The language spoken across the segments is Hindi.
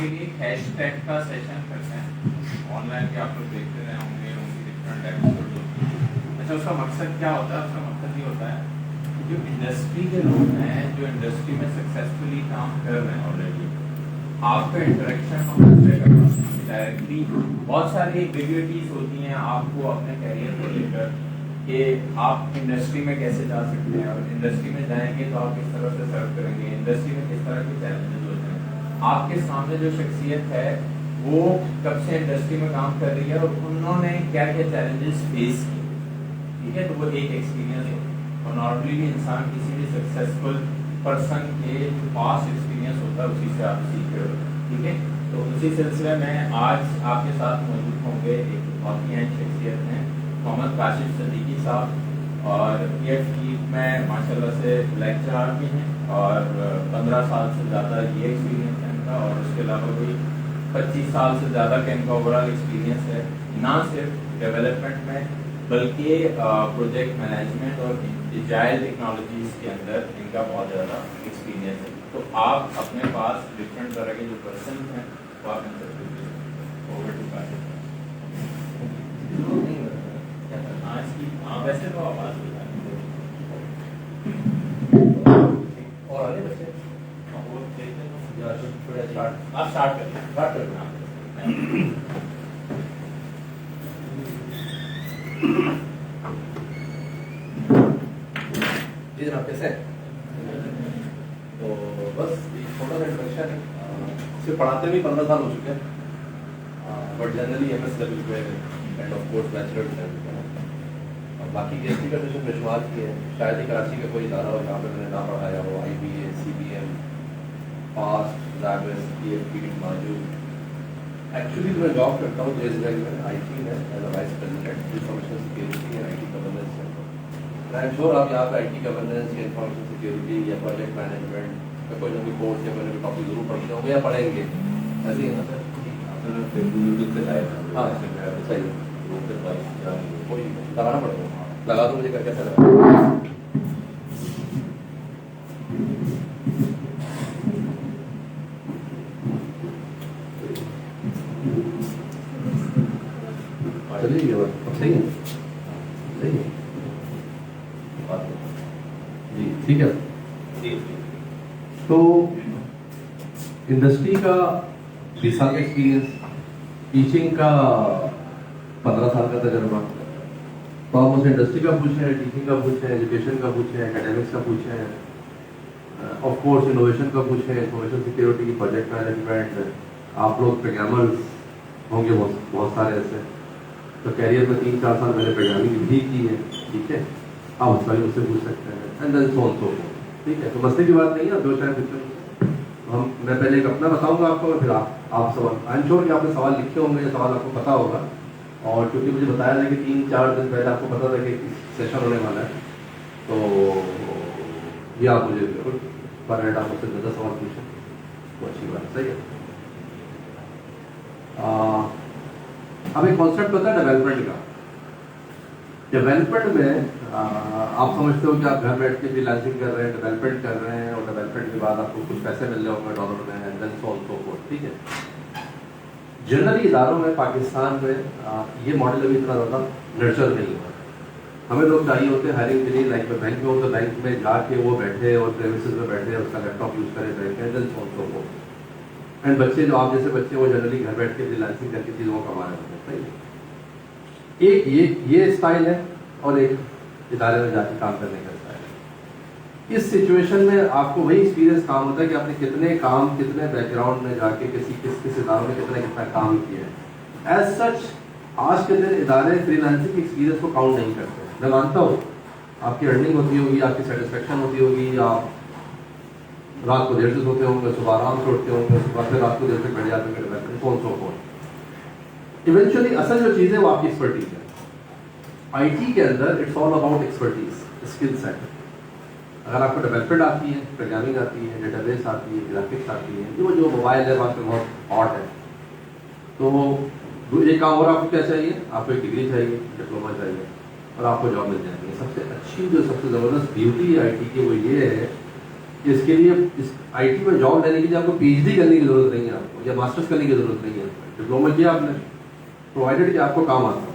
आपके लिए हैशटैग का सेशन करते हैं ऑनलाइन भी आप लोग देखते रहे होंगे उनकी डिफरेंट एपिसोड होती हैं। अच्छा, उसका मकसद क्या होता है? उसका मकसद ये होता है कि जो इंडस्ट्री के लोग हैं, जो इंडस्ट्री में सक्सेसफुली काम कर रहे हैं ऑलरेडी, आपका इंटरेक्शन हम उनसे करना डायरेक्टली। बहुत सारी एबिलिटीज होती हैं आपको अपने कैरियर को लेकर कि आप इंडस्ट्री में कैसे जा सकते हैं, और इंडस्ट्री में जाएंगे तो आप किस तरह से सर्व करेंगे, इंडस्ट्री में किस तरह के चैलेंजेस होते हैं। आपके सामने जो शख्सियत है वो कब से इंडस्ट्री में काम कर रही है और उन्होंने क्या क्या चैलेंजेस फेस किए, ठीक है। तो वो एक एक्सपीरियंस है, और नॉर्मली भी इंसान किसी भी सक्सेसफुल पर्सन के जो पास्ट एक्सपीरियंस होता है उसी से आप सीख रहे हो, ठीक है। तो उसी सिलसिले में आज आपके साथ मौजूद होंगे एक बहुत ही अहम शख्सियत हैं, मोहम्मद काशिफ सिद्दीकी साहब, और PhD में माशाल्लाह से लेक्चरर भी हैं और 15 साल से ज़्यादा ये एक्सपीरियंस है इनका, और उसके अलावा कोई 25 साल से ज़्यादा का इनका ओवरऑल एक्सपीरियंस है, ना सिर्फ डेवलपमेंट में बल्कि प्रोजेक्ट मैनेजमेंट और एजाइल टेक्नोलॉजीज़ के अंदर इनका बहुत ज़्यादा एक्सपीरियंस है। तो आप अपने पास डिफरेंट तरह के जो पर्सन हैं वो आप इनसे ओवर टू काशिफ। वैसे तो आवाज और आगे बच्चे आप स्टार्ट करिए। जी जनाब, कैसे हैं? तो बस एक छोटा सा इंट्रोडक्शन है। सिर्फ पढ़ाते हुए 15 साल हो चुके हैं, बट जनरली MS लेवल पे end of course bachelor level पे। बाकी PhD का सेशन बेशुमार किए हैं, शायद ही कराची का कोई इदारा हो जहाँ पे मैंने ना पढ़ाया हो। IBA, CBM, FAST, JABS, PFP, माजू। एक्चुअली मैं जॉब करता हूँ JS बैंक में, IT में as a vice president information security and IT governance center. I am sure आप यहाँ पे IT गवर्नेंस या इंफॉर्मेशन सिक्योरिटी या प्रोजेक्ट मैनेजमेंट का कोई ना कोई कोर्स या कोई ना कोई टॉपिक जरूर पढ़ते होंगे या पढ़ेंगे, ऐसे ही है ना सर? हाँ सही है, कोई लगाना पड़ेगा, लगा दो मुझे, कैसा लगा? चलिए ये बात सही है, सही है जी, ठीक है। तो इंडस्ट्री का 20 साल का एक्सपीरियंस, टीचिंग का 15 साल का तजर्बा। तो आप मुझसे इंडस्ट्री का पूछें, टीचिंग का पूछें, एजुकेशन का पूछें, एकेडमिक्स का पूछें, ऑफ कोर्स इनोवेशन का पूछें, इंफॉर्मेशन सिक्योरिटी, प्रोजेक्ट मैनेजमेंट, आप लोग प्रोग्रामर्स होंगे बहुत सारे ऐसे। तो कैरियर में 3-4 साल मैंने प्रोग्रामिंग भी की है, ठीक है। आप उसका भी मुझसे पूछ सकते हैं, and then so on so forth, ठीक है। तो मसले की बात नहीं है, आप जो चाहे पूछें। मैं पहले एक अपना बताऊंगा आपको, फिर आप सवाल, आई एम श्योर कि आपने सवाल लिखे होंगे, सवाल आपको पता होगा। और क्योंकि मुझे बताया था कि 3-4 दिन पहले आपको पता था कि सेशन होने वाला है, तो ये आप मुझे बिल्कुल पर मिनट आप मुझसे ज़्यादा सवाल पूछें तो अच्छी बात, सही है। अब एक कॉन्सेप्ट होता है डेवलपमेंट का। डेवलपमेंट में आप समझते हो कि आप घर बैठ के फ्रीलांसिंग कर रहे हैं, डेवलपमेंट कर रहे हैं, और डेवलपमेंट के बाद आपको कुछ पैसे मिल रहे होंगे डॉलर में, and then so on so forth, ठीक है। जनरली इदारों में पाकिस्तान में ये मॉडल अभी इतना ज़्यादा नर्चर नहीं हुआ। हमें लोग चाहिए होते हैं हायरिंग के लिए, लाइक में बैंक में हो तो बैंक में जाके वो बैठे और प्रेमिसेस में बैठे उसका लैपटॉप यूज़ करें, बैंक में, then so on so forth. And बच्चे जो आप जैसे बच्चे वो जनरली घर बैठ के फ्रीलांसिंग करके चीज़ों को कमा रहे होते हैं, सही है। एक ये स्टाइल है, और एक इदारे में जाके काम करने का स्टाइल है। इस सिचुएशन में आपको वही एक्सपीरियंस काम होता है कि आपने कितने काम, कितने बैकग्राउंड में जाके किस इदारों में कितना काम किया है। एज सच आज के दिन इदारे फ्रीलांसिंग एक्सपीरियंस को काउंट नहीं करते। मैं मानता हूँ आपकी अर्निंग होती होगी, आपकी सेटिस्फेक्शन होती होगी, आप रात को देर से सोते होंगे, सुबह आराम से उठते होंगे, सुबह फिर रात को देर से बैठ जाते होंगे, कौन सो फोन। इवेंचुअली असल जो चीज़ है वो आपकी एक्सपर्टीज है। IT के अंदर it's all about expertise, skill set. अगर आपको डेवलपमेंट आती है, प्रोग्रामिंग आती है, डेटाबेस आती है, ग्राफिक्स आती है, जो मोबाइल है आजकल बहुत हॉट है, तो एक काम और आपको क्या चाहिए, आपको एक डिग्री चाहिए, डिप्लोमा चाहिए, और आपको जॉब मिल जाएगी। सबसे अच्छी जो सबसे ज़बरदस्त ब्यूटी IT की वो ये है इसके लिए इस आईटी में जॉब लेने के लिए आपको पीएचडी करने की जरूरत नहीं है, आपको या मास्टर्स करने की जरूरत नहीं है। डिप्लोमा किया आपने, प्रोवाइडेड कि आपको काम आता है।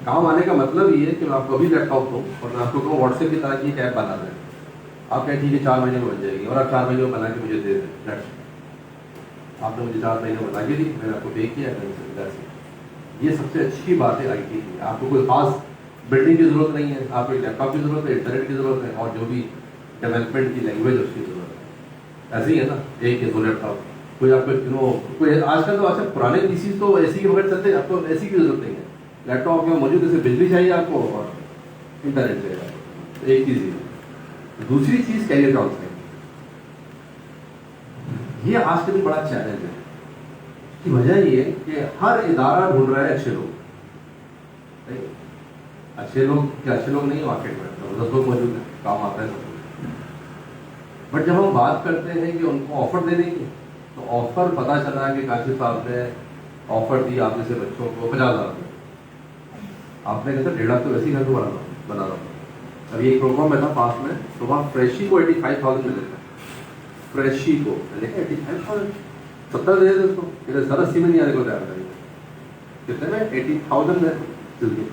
काम आने का मतलब ये है कि मैं आपको अभी लैपटॉप दूँ और मैं आपको कहूँ व्हाट्सएप की तरह की एक ऐप बना दें, आप कहें ठीक है 4 महीने में बन जाएगी, और आप 4 महीने में बना के मुझे दे दें। आपने मुझे 4 महीने में बना के दी, मैंने आपको पे किया। ये सबसे अच्छी बात है आईटी की। आपको कोई खास बिल्डिंग की जरूरत नहीं है, आपको एक लैपटॉप की जरूरत है, इंटरनेट की जरूरत है, और जो भी डेवलपमेंट की लैंग्वेज उसकी जरूरत है। ऐसे ही है ना, एक या दो लैपटॉप, कोई आपको कोई आजकल तो अच्छा पुराने पीसी तो एसी के बगैर चलते हैं, आपको एसी की जरूरत नहीं है। लैपटॉप में मौजूद जैसे बिजली चाहिए आपको और इंटरनेट चाहिए आपको, एक चीज है। दूसरी चीज कैरियर काउंसलिंग, ये आज के दिन बड़ा चैलेंज है। की वजह ये है कि हर इदारा ढूंढ रहा है अच्छे लोग। अच्छे लोग क्या, अच्छे लोग नहीं मार्केट में 10 लोग मौजूद है, काम आता है सब। बट जब हम बात करते हैं कि उनको ऑफर देने की, तो ऑफर पता चला कि काशिफ साहब ने ऑफर दी आप जैसे बच्चों को 50,000 रुपये, आपने कहते 1.5 लाख तो वैसे ही घर को बना रहा। अब ये एक प्रोग्राम में था पास में, तो वहाँ फ्रेशी को 85,000 मिले थे। फ्रेशी को 85,000, 70 दे देते उसको, सर 80 में नहीं आने को तैयार करेंगे। कितने में? 80,000 में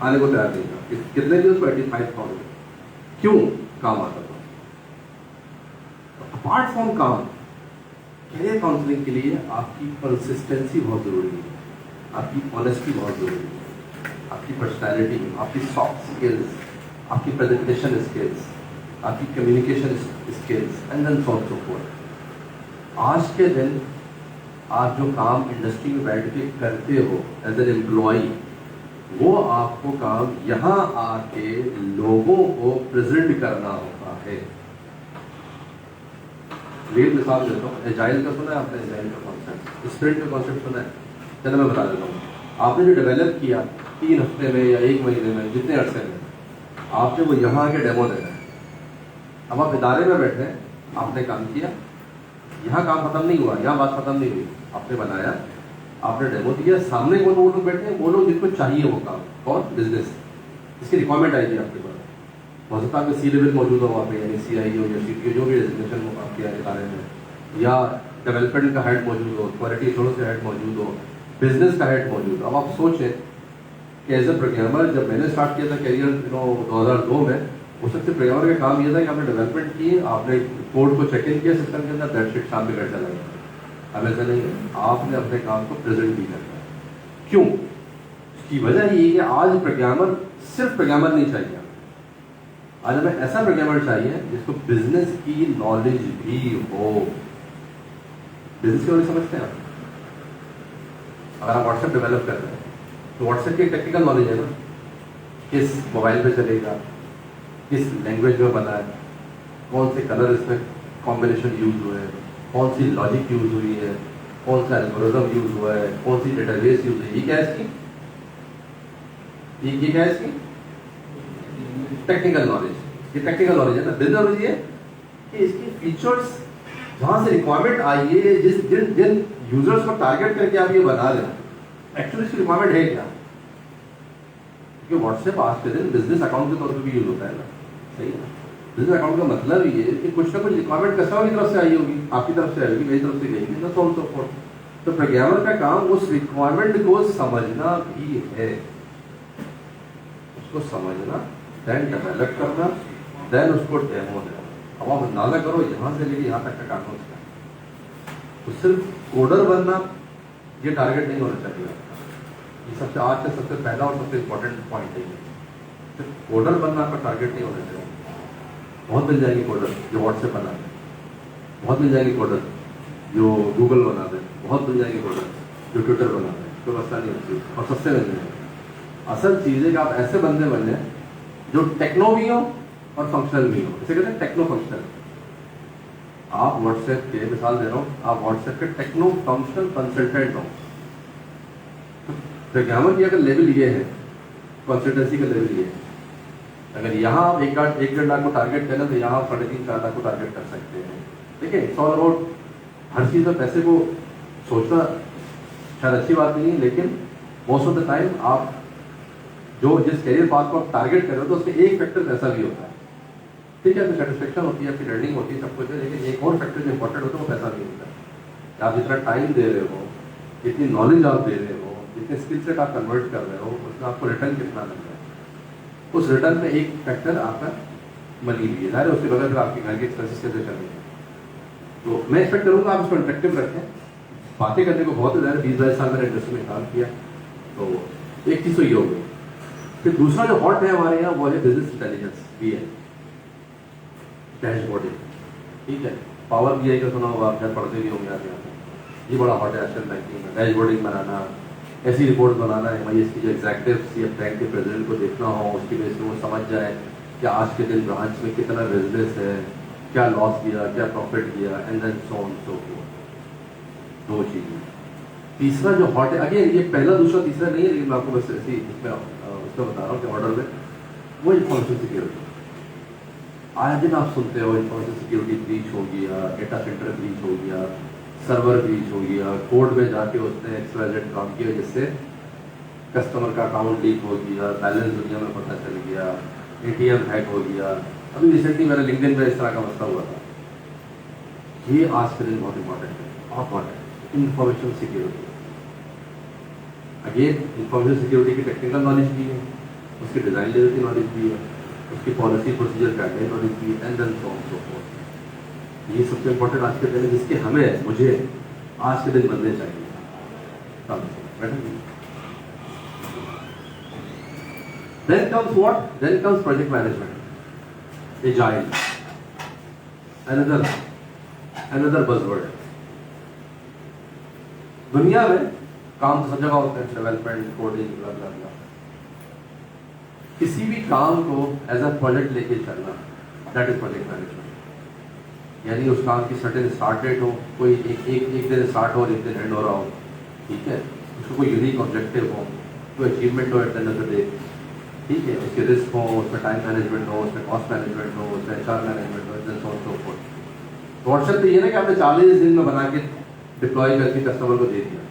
आने को तैयार नहीं था। कितने दिए उसको? 85,000। क्यों? काम आता था। अपार्ट फ्रॉम काम, कैरियर काउंसलिंग के लिए आपकी कंसिस्टेंसी बहुत जरूरी है, आपकी ऑनेस्टी बहुत जरूरी है, आपकी पर्सनैलिटी, आपकी सॉफ्ट स्किल्स, आपकी प्रेजेंटेशन स्किल्स, आपकी communication skills and then so on so forth. आज के दिन आप जो काम इंडस्ट्री में बैठ के करते हो एज एन एम्प्लॉई, वो आपको काम यहाँ आके लोगों को प्रेजेंट करना होता है। एक मिसाल देता हूँ, एजाइल का सुना है आपने? एजाइल का कॉन्सेप्ट, स्प्रिंट का कॉन्सेप्ट सुना है? चलो मैं बता देता हूँ। आपने जो डेवलप किया 3 हफ्ते में या 1 महीने में, जितने अरसे में, आपने वो यहाँ आके डेमो देना है। अब आप इदारे में बैठे हैं, आपने काम किया, यहाँ काम खत्म नहीं हुआ, यहाँ बात खत्म नहीं हुई, आपने बनाया, आपने डेमो दिया, सामने कौन वो लोग बैठे हैं? वो लोग जिनको चाहिए वो काम। कौन? बिजनेस। इसकी रिक्वायरमेंट आएगी आपके पास। हो सकता है सी लेवल मौजूद हो वहाँ पे, यानी CIO या CTO, जो भी डेजिग्नेशन हो आपके इदारे में, या डेवलपमेंट का हेड मौजूद हो, क्वालिटी एश्योरेंस का हेड मौजूद हो, बिजनेस का हेड मौजूद हो। अब आप सोचें कि एज ए प्रोग्रामर जब मैंने स्टार्ट किया था कैरियर 2002 में, उस वक्त प्रोग्रामर का काम ये था कि आपने डेवलपमेंट की, आपने कोड को चेक इन किया सिस्टम के अंदर, दैट शिट शाम में घर चला गया। अब ऐसा नहीं है, आपने अपने काम को प्रेजेंट भी करना है। क्यों? इसकी वजह ये है कि आज प्रोग्रामर सिर्फ प्रोग्रामर नहीं चाहिए, आज हमें ऐसा प्रोग्रामर चाहिए जिसको बिजनेस की नॉलेज भी हो। बिजनेस की नॉलेज समझते हैं आप? अगर आप व्हाट्सएप डेवलप कर रहे हैं तो व्हाट्सएप की टेक्निकल नॉलेज है ना, किस मोबाइल पे चलेगा, किस लैंग्वेज में बना है, कौन से कलर इसमें कॉम्बिनेशन यूज हुए हैं, कौन सी लॉजिक यूज हुई है, कौन सा एल्गोरिथम यूज हुआ है, कौन सी डेटाबेस यूज है। ये क्या है इसकी? ये क्या है इसकी? Technical knowledge. ये टेक्निकल नॉलेज है ना। बिजनेस नॉलेज ये कि इसकी फीचर्स जहां से रिक्वायरमेंट आई है, जिन यूजर्स को टारगेट करके आप ये बना रहे हैं, एक्चुअली इसकी रिक्वायरमेंट है क्या? क्योंकि व्हाट्सएप आज के दिन बिजनेस अकाउंट के तौर पर भी यूज होता है ना, सही है। बिजनेस अकाउंट का मतलब ये है कि कुछ ना कुछ रिक्वायरमेंट कस्टमर की तरफ से आई होगी, आपकी तरफ से आएगी, मेरी तरफ से गई, ना सो फोर्थ। तो प्रोग्रामर का काम उस रिक्वायरमेंट को समझना भी है, उसको समझना, देन डेवलप करना, देन उसको डेमो देना। अब आप अंदाजा करो यहाँ से लेके यहाँ तक का काम होता है। तो सिर्फ कोडर बनना ये टारगेट नहीं होना चाहिए आपका। ये सबसे आज का सबसे पहला और सबसे इम्पोर्टेंट पॉइंट है। सिर्फ कोडर बनना आपका टारगेट नहीं होना चाहिए। बहुत मिल जाएंगे कोडर जो व्हाट्सएप बनाते हैं, बहुत मिल जाएंगे कोडर जो गूगल बनाते हैं, बहुत मिल जाएंगे कोडर जो ट्विटर बनाते हैं, कोई मसला नहीं होती और सस्ते मिल जाएंगे। असल चीज़ है कि आप ऐसे बंदे बन जाए जो टेक्नो भी हो और फंक्शनल भी हो। इसे कहते हैं टेक्नो फंक्शनल। आप व्हाट्सएप के, मिसाल दे रहा हूँ, आप WhatsApp K techno functional consultant हो। प्रोग्रामर की अगर लेवल ये है, कंसल्टेंसी का लेवल ये है, अगर यहाँ आप 1.5 लाख को टारगेट करें तो यहाँ आप 3.5-4 लाख को टारगेट कर सकते हैं। देखिए, इट्स ऑल अबाउट, हर चीज़ में पैसे को सोचना शायद अच्छी बात नहीं है, लेकिन मोस्ट ऑफ द टाइम आप जो जिस कैरियर पाथ को आप टारगेट कर रहे हो तो उसके एक फैक्टर ऐसा भी होता है ठीक है, आपकी सेटिस्फेक्शन होती है, आपकी लर्निंग होती है, सब कुछ है, लेकिन एक और फैक्टर जो इंपॉर्टेंट होता है वो पैसा नहीं होता है। आप जितना टाइम दे रहे हो, जितनी नॉलेज आप दे रहे हो, जितने स्किल सेट आप कन्वर्ट कर रहे हो, उसमें आपको रिटर्न कितना मिल रहा है। उस रिटर्न में एक फैक्टर आपका मनी भी है, ज़ाहिर है, उसके बगैर फिर आपकी घर की एक्सपेंसिस कैसे चलेंगे। तो मैं एक्सपेक्ट करूँगा आप इसको इंटरेक्टिव रखें। बातें करने को बहुत ज़्यादा, 20-22 साल मैंने इंडस्ट्री में काम किया, तो एक चीज़ तो ये हो गई। फिर दूसरा जो हॉट है हमारे यहाँ वो है बिजनेस इंटेलिजेंस, BI, डैशबोर्डिंग, ठीक है। पावर BI का सुना होगा, आप शायद पढ़ते भी होंगे आप यहाँ पे, ये बड़ा हॉट है आजकल बैंकिंग में। डैशबोर्डिंग बनाना, ऐसी रिपोर्ट बनाना है MIS की जो एग्जैक्टिव्स या बैंक के प्रेसिडेंट को देखना हो, उसकी वजह से वो समझ जाए कि आज के दिन ब्रांच में कितना बिजनेस है, क्या लॉस किया, क्या प्रॉफिट किया, and then so on so forth. दो चीज़ें। तीसरा जो हॉट है, अगेन ये पहला दूसरा तीसरा नहीं है, लेकिन मैं आपको बस ऐसी इसमें उसका बता रहा हूँ कि ऑर्डर में, वो इंफॉर्मेशन सिक्योरिटी। आज दिन आप सुनते हो इंफॉर्मेशन सिक्योरिटी ब्रीच हो गया, डेटा सेंटर ब्रीच हो गया, सर्वर ब्रीच हो गया, कोर्ट में जाके उसने XYZ काम किया जिससे कस्टमर का अकाउंट लीक हो गया, बैलेंस दुनिया में पता चल गया, ATM हैक हो गया। अभी रिसेंटली मेरे लिंक्डइन पे इस तरह का मसला हुआ था। ये आज के दिन बहुत इंपॉर्टेंट है, बहुत इंपॉर्टेंट है, information security. Again information security की टेक्निकल नॉलेज भी है, उसकी डिज़ाइन लेवल की नॉलेज भी है, उसकी पॉलिसी प्रोसीजर गाइडलाइन नॉलेज भी है, and then so on so forth. ये सबसे इंपॉर्टेंट आज के दिन है, जिसके हमें मुझे आज के दिन बनने चाहिए। Then comes what? Then comes project management, agile, another buzzword. दुनिया में काम तो सब जगह होता है, डेवलपमेंट, कोडिंग, ब्ला ब्ला ब्ला। किसी भी काम को एज अ प्रोजेक्ट लेके चलना, दैट इज प्रोजेक्ट मैनेजमेंट। यानी उस काम की सर्टेन स्टार्ट डेट हो, कोई एक दिन स्टार्ट हो और एक दिन एंड हो रहा हो, ठीक है। उसको कोई यूनिक ऑब्जेक्टिव हो, कोई अचीवमेंट हो at the end of the day, ठीक है। उसके रिस्क हो, उसमें टाइम मैनेजमेंट हो, उसमें कॉस्ट मैनेजमेंट हो, उसमें HR मैनेजमेंट हो, सो ऑन सो फोर्थ। व्हाट्सएप तो ये ना कि आपने 40 दिन में बना के डिप्लॉय करके कस्टमर को दे दिया,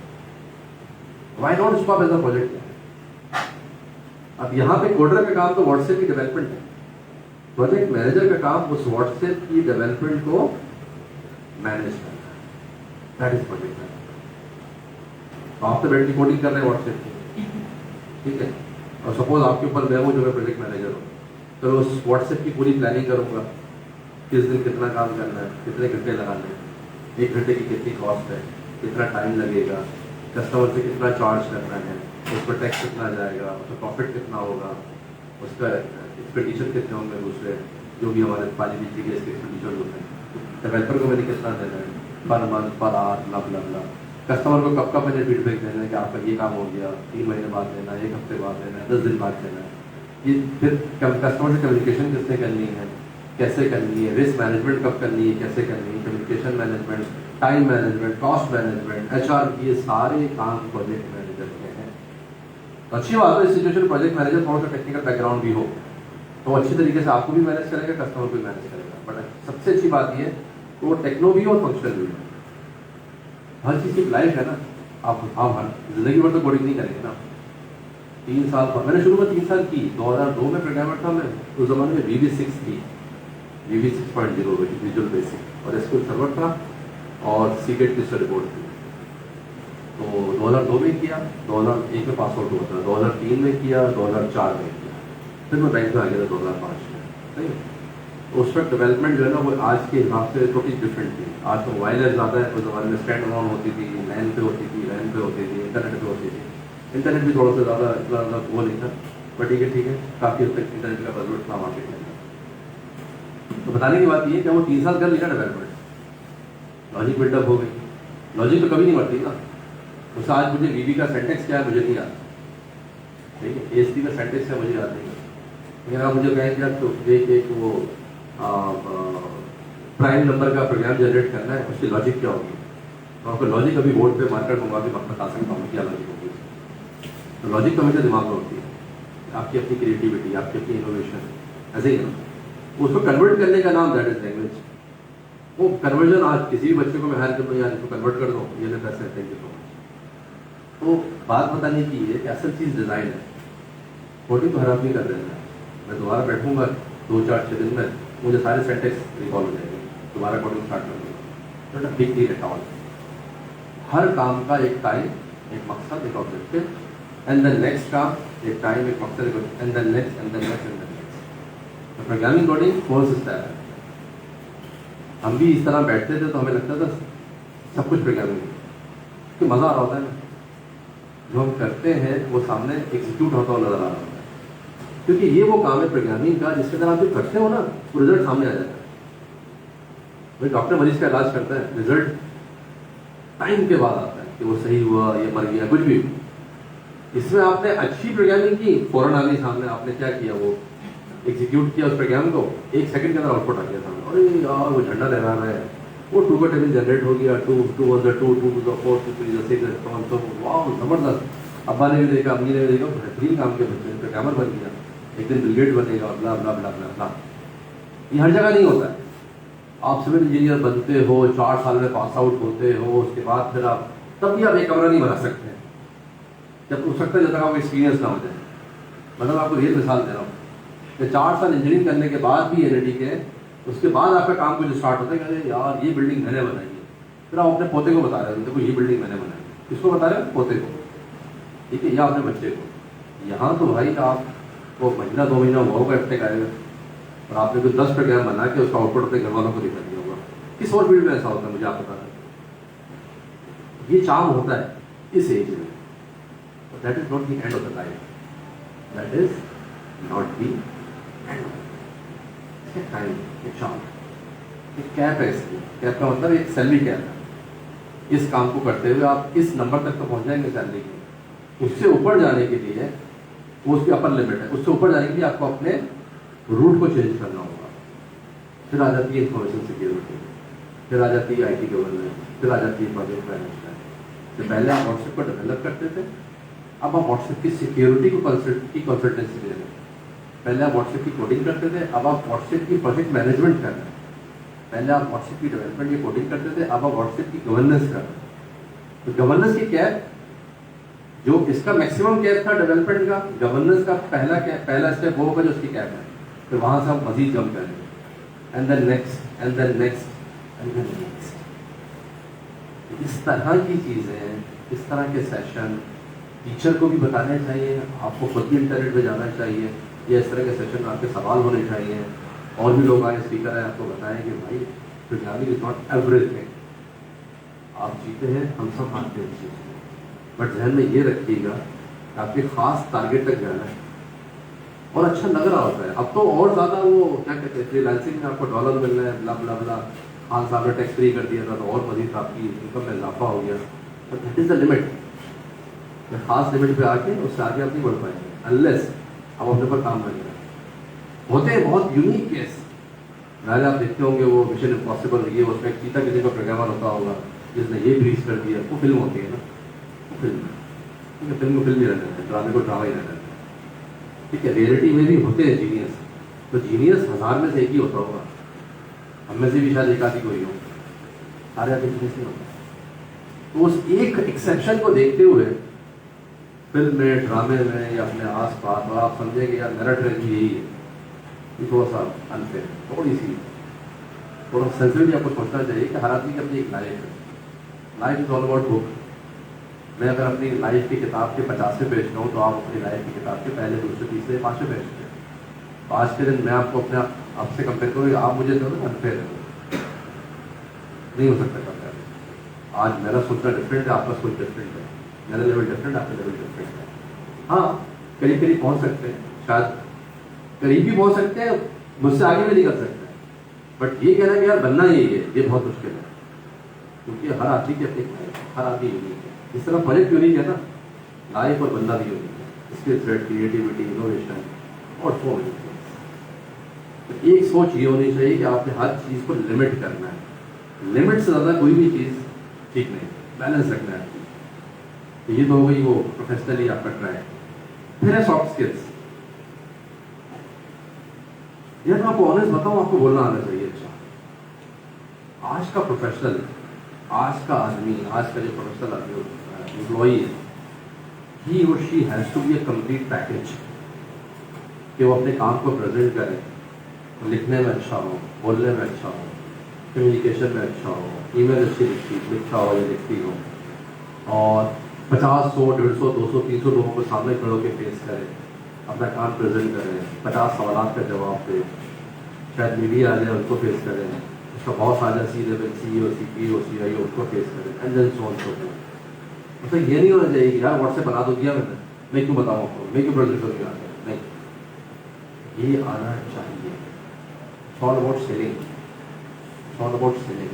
व्हाई नॉट उसको आप एज अ प्रोजेक्ट। अब यहाँ पे कोडर का काम तो व्हाट्सएप की डेवलपमेंट है, प्रोजेक्ट मैनेजर का काम उस व्हाट्सएप की डेवलपमेंट को मैनेज करना, दैट इज प्रोजेक्ट मैनेजर। तो आप तो बैठ के कोडिंग कर रहे हैं व्हाट्सएप की, ठीक है, और सपोज आपके ऊपर मैं वो जो मैं प्रोजेक्ट मैनेजर हूँ, तो उस व्हाट्सएप की पूरी प्लानिंग करूँगा, किस दिन कितना काम करना है, कितने घंटे लगाने हैं, 1 घंटे की कितनी कॉस्ट है, कितना टाइम लगेगा, कस्टमर से कितना चार्ज करना है, उस पर टैक्स कितना जाएगा, उसका प्रॉफिट कितना होगा, उसका एक्सपेंडिचर कितने होंगे, दूसरे जो भी हमारे पानी बिजली गैस के एक्सपेंडिचर होते हैं, डेवलपर को मैंने कितना देना है पर मंथ, पर आवर, ला ला ला। कस्टमर को कब कब मैंने फीडबैक देना है कि आपका ये काम हो गया, 3 महीने बाद देना है, 1 हफ्ते बाद देना है, 10 दिन बाद देना है। ये फिर कस्टमर से कम्युनिकेशन किससे करनी है, कैसे करनी है, रिस्क मैनेजमेंट कब करनी है, कैसे करनी है, communication management, time management, cost management, HR, ये सारे काम प्रोजेक्ट मैनेजर के हैं। तो अच्छी बात है, इस सिचुएशन प्रोजेक्ट मैनेजर थोड़ा सा टेक्निकल बैकग्राउंड भी हो तो अच्छी तरीके से आपको भी मैनेज करेगा, कस्टमर को भी मैनेज करेगा। बट सबसे अच्छी बात ये तो वो टेक्नो भी और फंक्शनल भी हो। हर चीज़ की लाइफ है ना, आप हर जिंदगी भर तो कोडिंग नहीं करेंगे ना। 3 साल मैंने शुरू में 3 साल की, 2002 में प्रोग्रामर था मैं, उस जमाने में VB6 थी, VB 6.0 विजुअल बेसिक, और SQL सर्वर था और सीक्रेट की रिपोर्ट थी। तो 2002 में किया, 2001 में पास आउट हुआ था, 2003 में किया, 2004 में किया, फिर मैं बैंक में आ गया था 2005 में, सही है। उस वक्त डेवलपमेंट जो है ना वो आज के हिसाब से थोड़ी डिफरेंट थी। आज तो मोबाइल ऐप ज़्यादा है, उस ज़माने में स्टैंड ऑन होती थी, लैन पे होती थी, वैन पे होती थी, इंटरनेट पे होती थी। इंटरनेट भी थोड़ा सा ज़्यादा इतना ज़्यादा वो नहीं था, बट ठीक है, काफ़ी हद तक इंटरनेट का बजट था मार्केट में। तो बताने की बात ये कि वो 3 साल कर लिया डेवलपमेंट, लॉजिक बिल्डअप हो गई। लॉजिक तो कभी नहीं मरती ना, उससे आज मुझे VB का सेंटेक्स क्या है मुझे नहीं आता, ठीक है, ASP का सेंटेक्स क्या मुझे याद नहीं है। लेकिन आप मुझे कहें क्या तो एक वो प्राइम नंबर का प्रोग्राम जनरेट करना है, उसकी लॉजिक क्या होगी, तो आपको लॉजिक अभी बोर्ड पे मार्कर मंगवा के बता सकता हूँ क्या लॉजिक होगी। तो लॉजिक तो हमेशा दिमाग में होती है, आपकी अपनी क्रिएटिविटी, आपकी अपनी इनोवेशन, ऐसे ही ना उसको कन्वर्ट करने का नाम दैट इज लैंग्वेज। वो कन्वर्जन आज किसी भी बच्चे को मैं हायर कर दूँ यार इसको कन्वर्ट कर दो, ये पैसे हैं, थैंक यू सो मच। तो बात बताने की है कि असल चीज़ डिज़ाइन है, कोडिंग तो हर आदमी कर रहे हैं। मैं दोबारा बैठूंगा 2-4-6 दिन में मुझे सारे सेंटेक्स रिकॉल हो जाएंगे, दोबारा कोडिंग स्टार्ट कर दूँगा। तो बिग डील एट ऑल। हर काम का एक टाइम, एक मकसद, एक ऑब्जेक्टिव, एंड द नेक्स्ट काम, एक टाइम, एक मकसद, and the next, and the next, and the next. तो प्रोग्रामिंग कोडिंग फोर्स स्टाइल है। हम भी इस तरह बैठते थे तो हमें लगता था सब कुछ प्रोग्रामिंग है, तो मज़ा आ रहा होता है ना, जो हम करते हैं वो सामने एग्जीक्यूट होता हुआ नजर आ रहा होता है, क्योंकि ये वो काम है प्रोग्रामिंग का जिसके अंदर आप जो करते हो ना वो रिजल्ट सामने आ जाता है। भाई डॉक्टर मरीज का इलाज करता है, रिजल्ट टाइम के बाद आता है कि वो सही हुआ, ये मर गया, कुछ भी। इसमें आपने अच्छी प्रोग्रामिंग की, फौरन आ गई सामने, आपने क्या किया, वो एग्जीक्यूट किया उस प्रोग्राम को, 1 सेकंड के अंदर आउटपुट आ गया सामने। अरे यार वो झंडा लहरा रहा है, वो 2 का टेबल जनरेट हो गया, 2 2 1 2 2 2 4 2 3 6 7 तो वाह जबरदस्त। अब्बा ने भी देखा, अम्मी ने भी देखा, बेहतरीन काम के बच्चे प्रोग्रामर बन गया, एक दिन बिल गेट बनेगा, ब्ला ब्ला ब्ला ब्ला ब्ला। ये हर जगह नहीं होता है। आप सिविल इंजीनियर बनते हो, 4 साल में पास आउट होते हो, उसके बाद फिर आप तब भी आप एक कमरा नहीं बना सकते हैं, जब हो सकता है जब तक आपको एक्सपीरियंस ना हो जाए। मतलब आपको ये मिसाल दे रहा हूँ कि 4 साल इंजीनियरिंग करने के बाद भी एनआईटी के, उसके बाद आपका काम कुछ स्टार्ट होता है कि अरे यार ये बिल्डिंग मैंने बनाई है, फिर आप अपने पोते को बता रहे हो, देखो ये बिल्डिंग मैंने बनाई है। किसको बता रहे हो? पोते को, ठीक है, या अपने बच्चे को। यहाँ तो भाई आप वो महीना 2 महीना हुआ होगा एफटेक आएगा और आपने कोई 10 प्रोग्राम बना के उसका आउटपुट अपने घर वालों को दिखा दिया होगा। किस और फील्ड में ऐसा होता है मुझे आप बता रहे। ये चार्म होता है इस एज में, that is not the end of the life, that is not the end. Time एक चार्म, एक कैप है, इसकी कैप का मतलब एक सैलरी कैप है। इस काम को करते हुए आप इस नंबर तक तो पहुंच जाएंगे सैलरी के, उससे ऊपर जाने के लिए वो उसकी अपर लिमिट है, उससे ऊपर जाने के लिए आपको अपने रूट को चेंज करना होगा। फिर आ जाती है इंफॉर्मेशन सिक्योरिटी, फिर आ जाती है आईटी गवर्नेंस, फिर आ जाती है प्रोजेक्ट मैनेजमेंट। तो पहले आप व्हाट्सएप को डेवलप करते थे, अब आप व्हाट्सएप की सिक्योरिटी को कंसल्टेंसी दे रहे हैं। पहले आप व्हाट्सएप की कोडिंग करते थे, अब आप व्हाट्सएप की प्रोजेक्ट मैनेजमेंट कर रहे हैं। पहले आप व्हाट्सएप की डेवलपमेंट की कोडिंग करते थे, अब आप व्हाट्सएप की गवर्नेंस कर रहे हैं। तो गवर्नेंस की कैप, जो इसका मैक्सिमम कैप था डेवलपमेंट का, गवर्नेंस का पहला स्टेप वो होगा जो उसकी कैप है। फिर वहां से आप मजीद जंप करेंगे, and then next, and then next, and then next. इस तरह की चीजें, इस तरह के सेशन टीचर को भी बताने चाहिए, आपको खुद भी इंटरनेट पे जाना चाहिए, या इस तरह के सेशन आपके सवाल होने चाहिए, और भी लोग आए, स्पीकर आए, आपको बताएं कि भाई प्रोग्रामिंग इज नॉट एवरीथिंग। आप जीते हैं, हम सब मानते हैं चीज़, बट ध्यान में ये रखिएगा आपके खास टारगेट तक जाना है। और अच्छा लग रहा होता है, अब तो और ज़्यादा वो क्या कहते हैं, फ्रीलांसिंग में आपको डॉलर मिल रहे हैं, ब्ला ब्ला ब्ला। खान साहब ने टैक्स फ्री कर दिया था तो और मजीद आपकी इनकम में इजाफा हो गया, but that is the limit. खास लिमिट पे आके उससे आगे आप नहीं बढ़ पाएंगे अनलेस आप अपने पर काम करेंगे। होते हैं बहुत यूनिक केस, पहले आप देखते होंगे वो मिशन इम्पॉसिबल, ये उसमें एक चीता किसी का प्रोग्रामर होता होगा जिसने ये ब्रीज कर दिया, वो फिल्म होती है ना, वो फिल्म, ठीक है, फिल्म को फिल्म ही रहना है, ड्रामे को ड्रामा ही रहना है, ठीक है। रियलिटी में भी होते हैं जीनियस, तो जीनियस 1000 में से एक ही होता होगा, हम में से भी शायद एक आदि कोई हो, सारे आदमी जीनियस नहीं होता। तो उस एक एक्सेप्शन को देखते हुए फिल्म में, ड्रामे में या अपने आस पास, और आप समझेंगे यार मेरा ट्रेंड यही है, ये थोड़ा सा अनफेयर, थोड़ा सेंसिटिव आपको सोचना चाहिए कि हर आदमी की अपनी एक लाइफ है। Life is all about book. मैं अगर अपनी लाइफ की किताब के 50वें पेज में हूँ तो आप अपनी लाइफ की किताब के पहले, दूसरे, तीसरे, 5वें पेज पे। तो आज के दिन मैं आपको अपने आपसे कंपेयर करूँ, आप मुझे तो अनफेयर है, नहीं हो सकता कंपेयर। आज मेरा सोचना डिफरेंट है, आपका सोच डिफरेंट है, मेरा लेवल डिफरेंट, आपका लेवल डिफरेंट है। हाँ, करीब करीब पहुँच सकते हैं, शायद करीब भी पहुँच सकते हैं, मुझसे आगे भी नहीं कर सकते, बट ये कहना कि यार बनना यही है, ये बहुत मुश्किल है, क्योंकि हर आदमी की अपनी, हर आदमी यूनिक है। इस तरह प्रोजेक्ट यूनिक है ना, लाइफ और बंदा भी यूनिक है, स्किल सेट, क्रिएटिविटी, इनोवेशन और सो मेनी थिंग्स। तो एक सोच ये होनी चाहिए कि आपने हर चीज़ को लिमिट करना है, लिमिट से ज़्यादा कोई भी चीज़ ठीक नहीं, बैलेंस रखना है। तो ये तो हो गई वो प्रोफेशनली आपका ट्रैक। फिर है सॉफ्ट स्किल्स। यार मैं आपको ऑनेस्ट बताऊं, आपको बोलना आना चाहिए। अच्छा, आज का प्रोफेशनल, आज का आदमी, आज का जो प्रोफेशनल एम्प्लॉई है, ही और she has to be a complete package, कि वो अपने काम को प्रेजेंट करे, लिखने में अच्छा हो, बोलने में अच्छा हो, कम्युनिकेशन में अच्छा हो, ईमेल अच्छी लिखता हो या लिखती हो, और 50, 100, 150, 200, 300 लोगों को सामने खड़े होकर फेस करें, अपना काम प्रेजेंट करें, 50 सवाल का जवाब दें, शायद मीडिया आ जाए उसको फेस करें, उसका बॉस आ जाए C-लेवल CEO, CPO, CIO उसको फेस करें, and then so on so forth. मतलब ये नहीं होना चाहिए कि यार व्हाट्सएप बना दो, दिया मैंने, मैं क्यों बताऊँ आपको, मैं क्यों प्रेजेंट करूँगा, नहीं, ये आना चाहिए। It's all about selling, it's all about selling.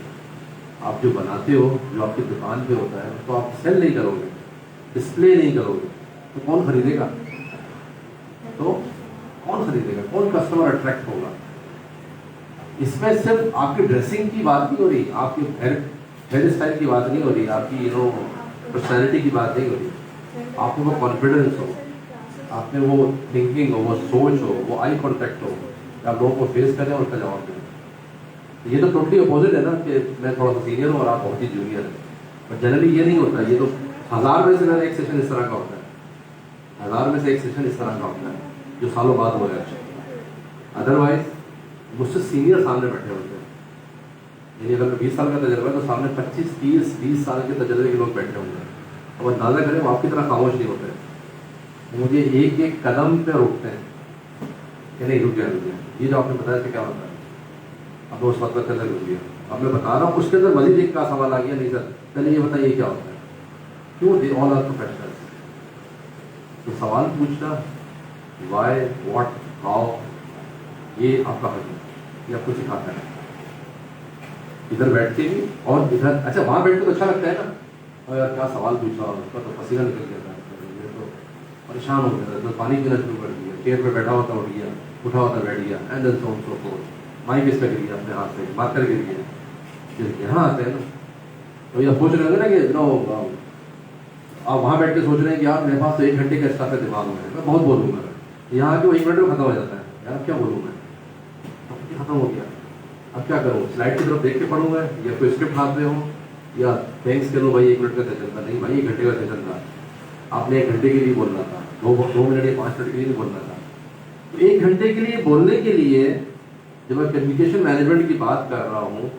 आप जो बनाते हो, जो आपकी दुकान पे होता है, तो आप सेल नहीं करोगे, डिस्प्ले नहीं करोगे, तो कौन खरीदेगा? तो कौन खरीदेगा, कौन कस्टमर अट्रैक्ट होगा? इसमें सिर्फ आपकी ड्रेसिंग की बात नहीं हो रही, आपके हेयर स्टाइल की बात नहीं हो रही, आपकी पर्सनैलिटी की बात नहीं हो रही, आप में वो कॉन्फिडेंस हो, आप में वो थिंकिंग हो, वो सोच हो, वो आई कॉन्टैक्ट हो, आप लोगों को फेस करें और उसका जवाब दें। ये तो टोटली अपोजिट है ना कि मैं थोड़ा सा सीनियर हूँ और आप बहुत ही जूनियर हैं, पर जनरली ये नहीं होता। ये तो 1000 में से मेरा एक सेशन इस तरह का होता है, 1000 में से एक सेशन इस तरह का होता है जो सालों बाद हो जाता है। अदरवाइज मुझसे सीनियर सामने बैठे होते हैं, यानी अगर मैं 20 साल का तजर्बा है तो सामने 25, 30, 20 साल के तजर्बे के लोग बैठे होंगे, अब अंदाजा करें वो आपकी तरह खामोश नहीं होते, मुझे एक एक कदम पे रोकते हैं कि नहीं रुक गया, ये जो आपने बताया था क्या होता है, अब उस मतलब के अंदर रुक गया, अब मैं बता रहा हूँ उसके अंदर मजीद एक का सवाल आ गया, नहीं सर पहले ये बताइए क्या होता है, क्यों दे ऑल आर प्रोफेशनल्स। तो सवाल पूछना, वाई, व्हाट, हाउ, ये आपका हक है, ये आपको सिखाता है। इधर बैठ के भी और इधर, अच्छा वहाँ बैठ के तो अच्छा लगता है ना, और यार क्या सवाल पूछा, उसका तो पसीना निकल गया था, तो परेशान हो गया, तो पानी पीना शुरू कर दिया, चेयर पे बैठा होता उठ गया, उठा होता बैठ गया, and then so on so forth, mic इस पे गिर गया अपने हाथ से, मार्कर गिर गया। फिर यहाँ आते हैं ना, तो ये सोच रहे होंगे ना कि नो, आप वहाँ बैठ के सोच रहे हैं कि यार मेरे पास तो 1 घंटे का स्टाफ है दिमाग में, मैं बहुत बोलूँगा, यहाँ आके वो 1 मिनट में खत्म हो जाता है, यार क्या बोलूँ मैं, खत्म हो गया, अब क्या करूँ, स्लाइड की तरफ देख के पढ़ूंगा या कोई स्क्रिप्ट हाथ में हो, या थैंक्स करो भाई 1 मिनट का सेशन था, नहीं भाई 1 घंटे का सेशन था, आपने 1 घंटे के लिए बोलना था, 2 मिनट या 5 मिनट के लिए नहीं बोलना था। तो 1 घंटे के लिए बोलने के लिए जब मैं कम्युनिकेशन मैनेजमेंट की बात कर रहा हूँ,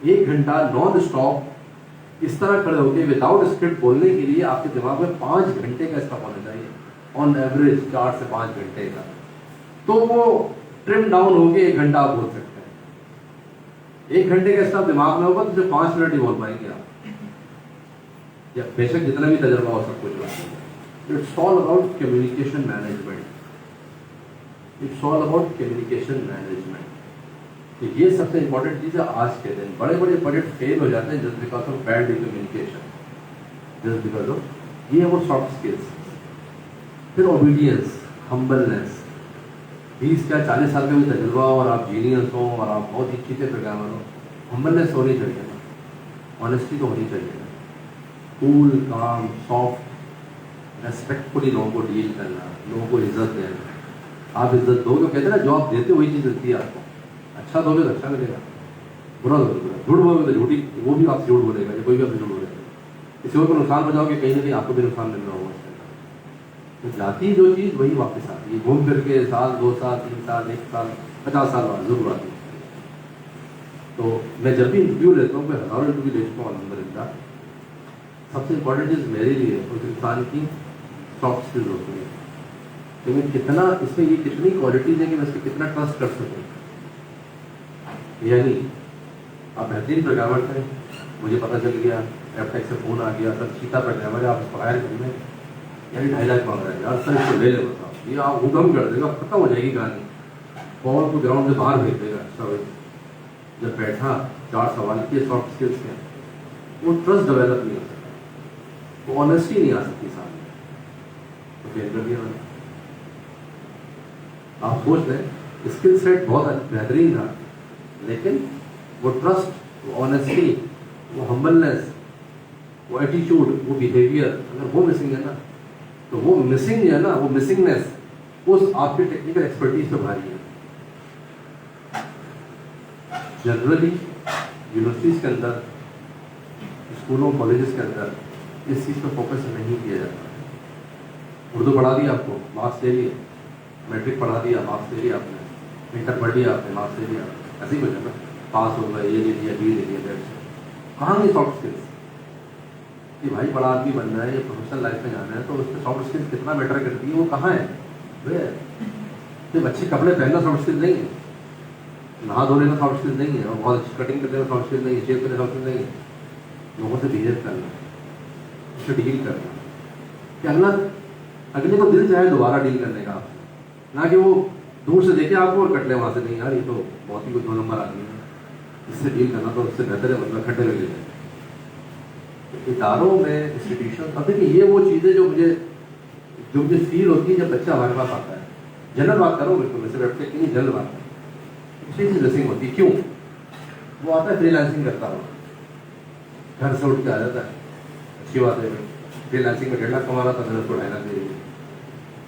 1 घंटा नॉन स्टॉप इस तरह खड़े होकर विदाउट स्क्रिप्ट बोलने के लिए आपके दिमाग में 5 घंटे का स्टॉप होना चाहिए, ऑन एवरेज 4 से 5 घंटे का, तो वो ट्रिम डाउन होकर 1 घंटा आप बोल सकते हैं। 1 घंटे का स्टॉप दिमाग में होगा तो सिर्फ 5 मिनट ही बोल पाएंगे आप, या बेशक जितना भी तजर्बा हो सब कुछ। It's all about communication management, it's all about communication management. तो ये सबसे इंपॉर्टेंट चीज़ है आज के दिन। बड़े बड़े प्रोजेक्ट फेल हो जाते हैं just because of bad communication, just because of ये वो सॉफ्ट स्किल्स। फिर ओबीडियंस, हम्बलनेस, 20 या 40 साल का भी तजुर्बा हो और आप जीनियस हो और आप बहुत ही अच्छी से प्रोग्रामर हो, हम्बलनेस होनी चाहिए ना, ऑनेस्टी तो होनी चाहिए ना, कूल, काम, सॉफ्ट, रेस्पेक्टफुली लोगों को डील करना, लोगों को इज्जत देना। आप इज्जत दोगे, कहते हैं ना जो आप देते हो वही चीज़ मिलती है आपको, अच्छा दोगे तो अच्छा मिलेगा, बुरा दोगे बुरा, झूठ बोलोगे तो झूठी, वो भी आपसे झूठ बोलेगा या कोई भी आपसे झूठ बोलेगा, किसी और को नुकसान पहुंचाओगे कहीं ना कहीं आपको भी नुकसान मिल रहा होगा। तो जाती जो चीज़ वही वापस आती है, घूम फिर के साल, 2 साल, 3 साल, 1 साल, 50 साल बाद जरूर आती है। तो मैं जब भी इंटरव्यू लेता हूँ, मैं हज़ारों इंटरव्यू ले चुका हूँ अलहमदुलिल्लाह, सबसे इम्पोर्टेंट चीज़ मेरे लिए उस इंसान की सॉफ्ट स्किल्स होती है कि मैं कितना, इसमें ये कितनी क्वालिटीज़ है कि मैं इसको कितना ट्रस्ट कर सकूँ। यानी आप बेहतरीन प्रोग्रामर थे, मुझे पता चल गया, एफटेक से फ़ोन आ गया, सर चीता प्रोग्रामर है, आप इसको हायर कर लें, यानी 2.5 लाख मांग रहा है, यार सर इसको ले ले, बताओ, ये आप हुक्म कर देगा, खत्म हो जाएगी कहानी, बॉल को ग्राउंड से बाहर भेज देगा। सब जब बैठा 4 सवाल किए सॉफ्ट स्किल्स के, वो ट्रस्ट डेवलप नहीं हो सकता, वो ऑनेस्टी नहीं आ सकती सामने, तो फेल कर दिया मैंने। आप सोच लें स्किल सेट बहुत बेहतरीन था, लेकिन वो ट्रस्ट, वो ऑनेस्टी, वो हम्बलनेस, वो एटीट्यूड, वो बिहेवियर, अगर वो मिसिंग है ना, तो वो मिसिंग है ना, वो मिसिंगनेस उस आपके टेक्निकल एक्सपर्टीज पे भारी है। जनरली यूनिवर्सिटीज़ के अंदर, स्कूलों कॉलेजेस के अंदर इस चीज़ पर फोकस नहीं किया जाता। उर्दू पढ़ा दिया आपको, मार्क्स ले लिए, मैट्रिक पढ़ा दिया, मार्क्स ले लिया आपने, इंटर पढ़ लिया आपने, मार्क्स ले लिया, ऐसे ही कुछ है ना, पास हो गए, ये ले लिया, बी ले लिया, कहाँ गई सॉफ्ट स्किल्स? कि भाई बड़ा आदमी बनना है, ये प्रोफेशनल लाइफ में जाना है, तो उसमें सॉफ्ट स्किल्स कितना मैटर करती है, वो कहाँ है? सिर्फ अच्छे कपड़े पहनना सॉफ्ट स्किल्स नहीं है, नहा धोने का सॉफ्ट स्किल्स नहीं है, और बहुत अच्छी कटिंग करने का सॉफ्ट स्किल्स नहीं है, शेप करने का सॉफ्ट स्किल्स नहीं है, लोगों से बिहेव करना, उससे डील करना, कि अगले को दिल चाहे दोबारा डील करने का, ना कि वो दूर से देखे आपको और कट ले वहाँ से, नहीं यार ये तो बहुत ही कुछ 2 नंबर आदमी है, इससे डील करना तो उससे बेहतर है, मतलब खड्डे लगे जाए। इदारों में, इंस्टीट्यूशन, अब देखिए ये वो चीज़ें जो मुझे फील होती है जब बच्चा हमारे पास आता है। जनरल बात करो, बिल्कुल वैसे बैठ के नहीं, जनरल बात है, ड्रेसिंग होती है। क्यों? वो आता है फ्रीलांसिंग करता हुआ, घर से उठ के आ जाता है, अच्छी बात है, फ्रीलांसिंग में 1.5 लाख कमा रहा था, मैंने उसको 2.5 लाख दे दिए।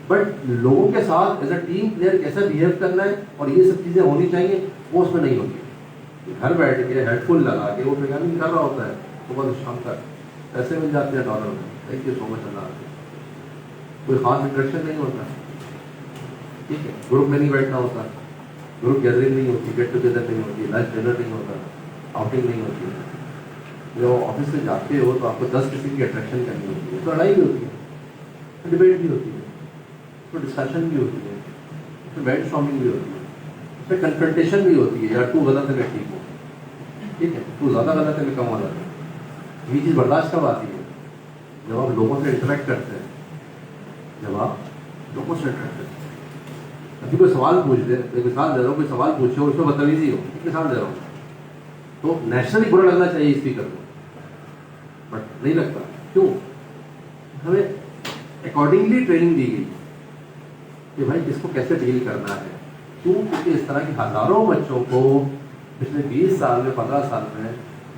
बट लोगों के साथ एज अ टीम प्लेयर कैसे बिहेव करना है और ये सब चीज़ें होनी चाहिए, वो उसमें नहीं होती। घर बैठ के हेडफोन लगा के वो प्रोग्रामिंग कर रहा होता है, सुबह से शाम तक पैसे मिल जाते हैं डॉलर में, थैंक यू सो मच अल्लाह, कोई खास इंटरेक्शन नहीं होता, ठीक है, ग्रुप में नहीं बैठना होता, ग्रुप गैदरिंग नहीं होती, गेट टुगेदर नहीं होती, लंच डिनर नहीं होता, आउटिंग नहीं होती। जो ऑफिस से जाते हो तो आपको 10 किसी की अट्रैक्शन करनी होती है, तो लड़ाई भी होती है, डिबेट भी होती है, तो डिस्कशन भी होती है, तो ब्रेन स्टॉर्मिंग भी होती है, उसमें कन्फ्रंटेशन भी होती है, यार तू गलत है मैं ठीक हूँ, ठीक है, तू ज़्यादा गलत है मैं कम गलत है। ये चीज़ बर्दाश्त कब आती है? जब आप लोगों से इंटरेक्ट करते हैं, जब आप लोगों से इंटरेक्ट करते हैं। अभी कोई सवाल पूछ दे, एक मिसाल दे रहा हूँ, कोई सवाल पूछे और उसमें बदतमीजी हो, एक मिसाल दे रहा हूँ, तो नेचुरली बुरा लगना चाहिए स्पीकर को, बट नहीं लगता। क्यों? हमें अकॉर्डिंगली ट्रेनिंग दी गई कि भाई किसको कैसे डील करना है। क्यों? क्योंकि इस तरह के हज़ारों बच्चों को पिछले 20 साल में, 15 साल में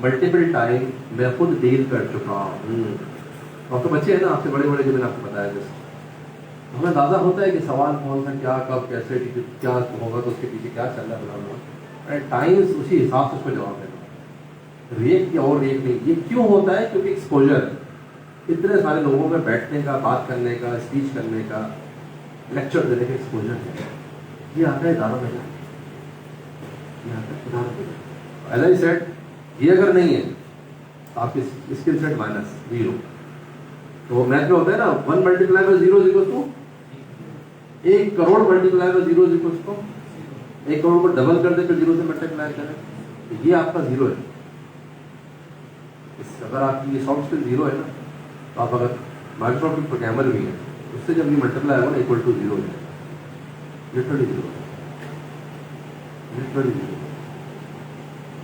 मल्टीपल टाइम मैं खुद डील कर चुका हूँ। और तो बच्चे हैं ना आपसे बड़े बड़े, जो मैंने आपको बताया, जैसे हमें अंदाजा होता है कि सवाल कौन सा, क्या, कब, कैसे, क्या होगा, तो उसके पीछे क्या चल रहा है, टाइम्स उसी हिसाब से उसको जवाब देना, रिएक्ट या और रिएक्ट नहीं। ये क्यों होता है? क्योंकि एक्सपोजर, इतने सारे लोगों में बैठने का, बात करने का, स्पीच करने का, लेक्चर देने का एक्सपोजर है, ये आता है इदारों में, ये आता है इदारों में। एज आई सेड, ये अगर नहीं है तो आपकी स्किल सेट -0। तो मैथ में होता है ना, 1 multiply by 0 equals to 1 crore, multiply by 0 equals to 1 crore को डबल कर दे, फिर 0 से मल्टीप्लाई करें, तो ये आपका 0 है। अगर आपकी ये सॉफ्ट स्किल 0 है ना, तो आप अगर माइक्रोसॉफ्ट में प्रोग्रामर भी है, उससे जब ये मल्टीप्लाई होगा ना, इक्वल टू 0 है, लिटरली 0 है, लिटरली 0।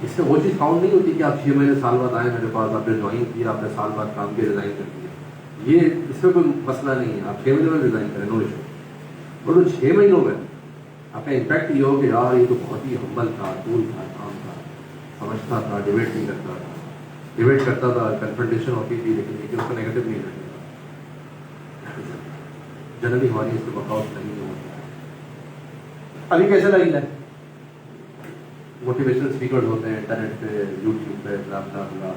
इससे वो चीज़ काउंट नहीं होती कि आप 6 महीने साल बाद आए मेरे पास, आपने ज्वाइन किया, आपने साल बाद काम किया, रिजाइन कर दिया, ये इसमें कोई मसला नहीं है। आप 6 महीने में रिजाइन करें, नो इशू। और तो 6 महीनों में आपका इम्पैक्ट ये हो कि यार ये तो बहुत ही हम्बल था, कूल था, काम था, समझता था, डिबेट नहीं करता था, डिबेट करता था, कन्फ्रंटेशन होती थी, लेकिन उसको नेगेटिव नहीं लगता। जनरली हमारी इससे वर्कआउट नहीं होता। अभी कैसे लगेगा? मोटिवेशनल स्पीकर्स होते हैं इंटरनेट पे, यूट्यूब पे, ब्ला,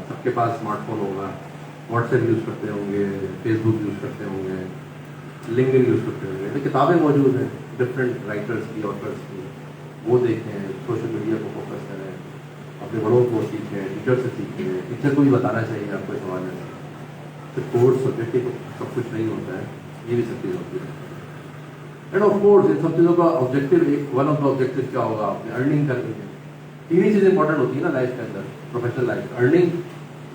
सबके पास स्मार्टफोन होगा, व्हाट्सएप यूज़ करते होंगे, फेसबुक यूज़ करते होंगे, लिंक्डइन यूज़ करते होंगे, तो किताबें मौजूद हैं डिफरेंट राइटर्स की, ऑथर्स की, वो देखें, सोशल मीडिया को फोकस करें, अपने बड़ों को सीखें, टीचर से सीखें, टीचर को भी बताना चाहिए आपको सवाल है, सिर्फ कोर्स सब्जेक्टिव सब कुछ नहीं होता है, ये भी सब चीज़ होती है। एंड ऑफ कोर्स इन सब चीज़ों का ऑब्जेक्टिव, एक वन ऑफ द ऑब्जेक्टिव क्या होगा, आपने अर्निंग करनी है। 3 ही चीज़ इंपॉर्टेंट होती है ना लाइफ के अंदर, professional life, earning,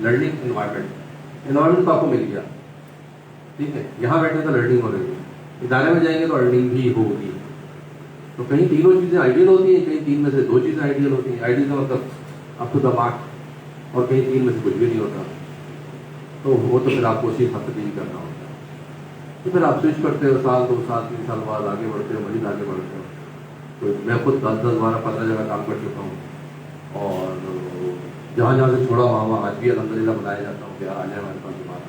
learning, environment. Environment तो आपको मिल गया, ठीक है, यहाँ बैठे तो लर्निंग हो रही है, इदारे में जाएंगे तो अर्निंग भी होगी। तो कहीं तीनों चीज़ें आइडियल होती हैं, कहीं 3 में से 2 चीज़ें आइडियल होती हैं। आइडियल का मतलब अप टू द मार्क, और कहीं 3 में से कुछ भी नहीं होता, तो वो तो फिर आपको उसी हिसाब से डील करना होता है। तो फिर आप स्विच करते हो, साल 2 साल 3 साल बाद आगे बढ़ते हो, मजीद आगे बढ़ते हो। तो मैं खुद 10 12 15 जगह काम कर चुका हूँ, और जहाँ जहाँ से छोड़ा वहाँ आज भी अल्हम्दुलिल्लाह बुलाया जाता हूँ कि आ जाए हमारे पास दोबारा,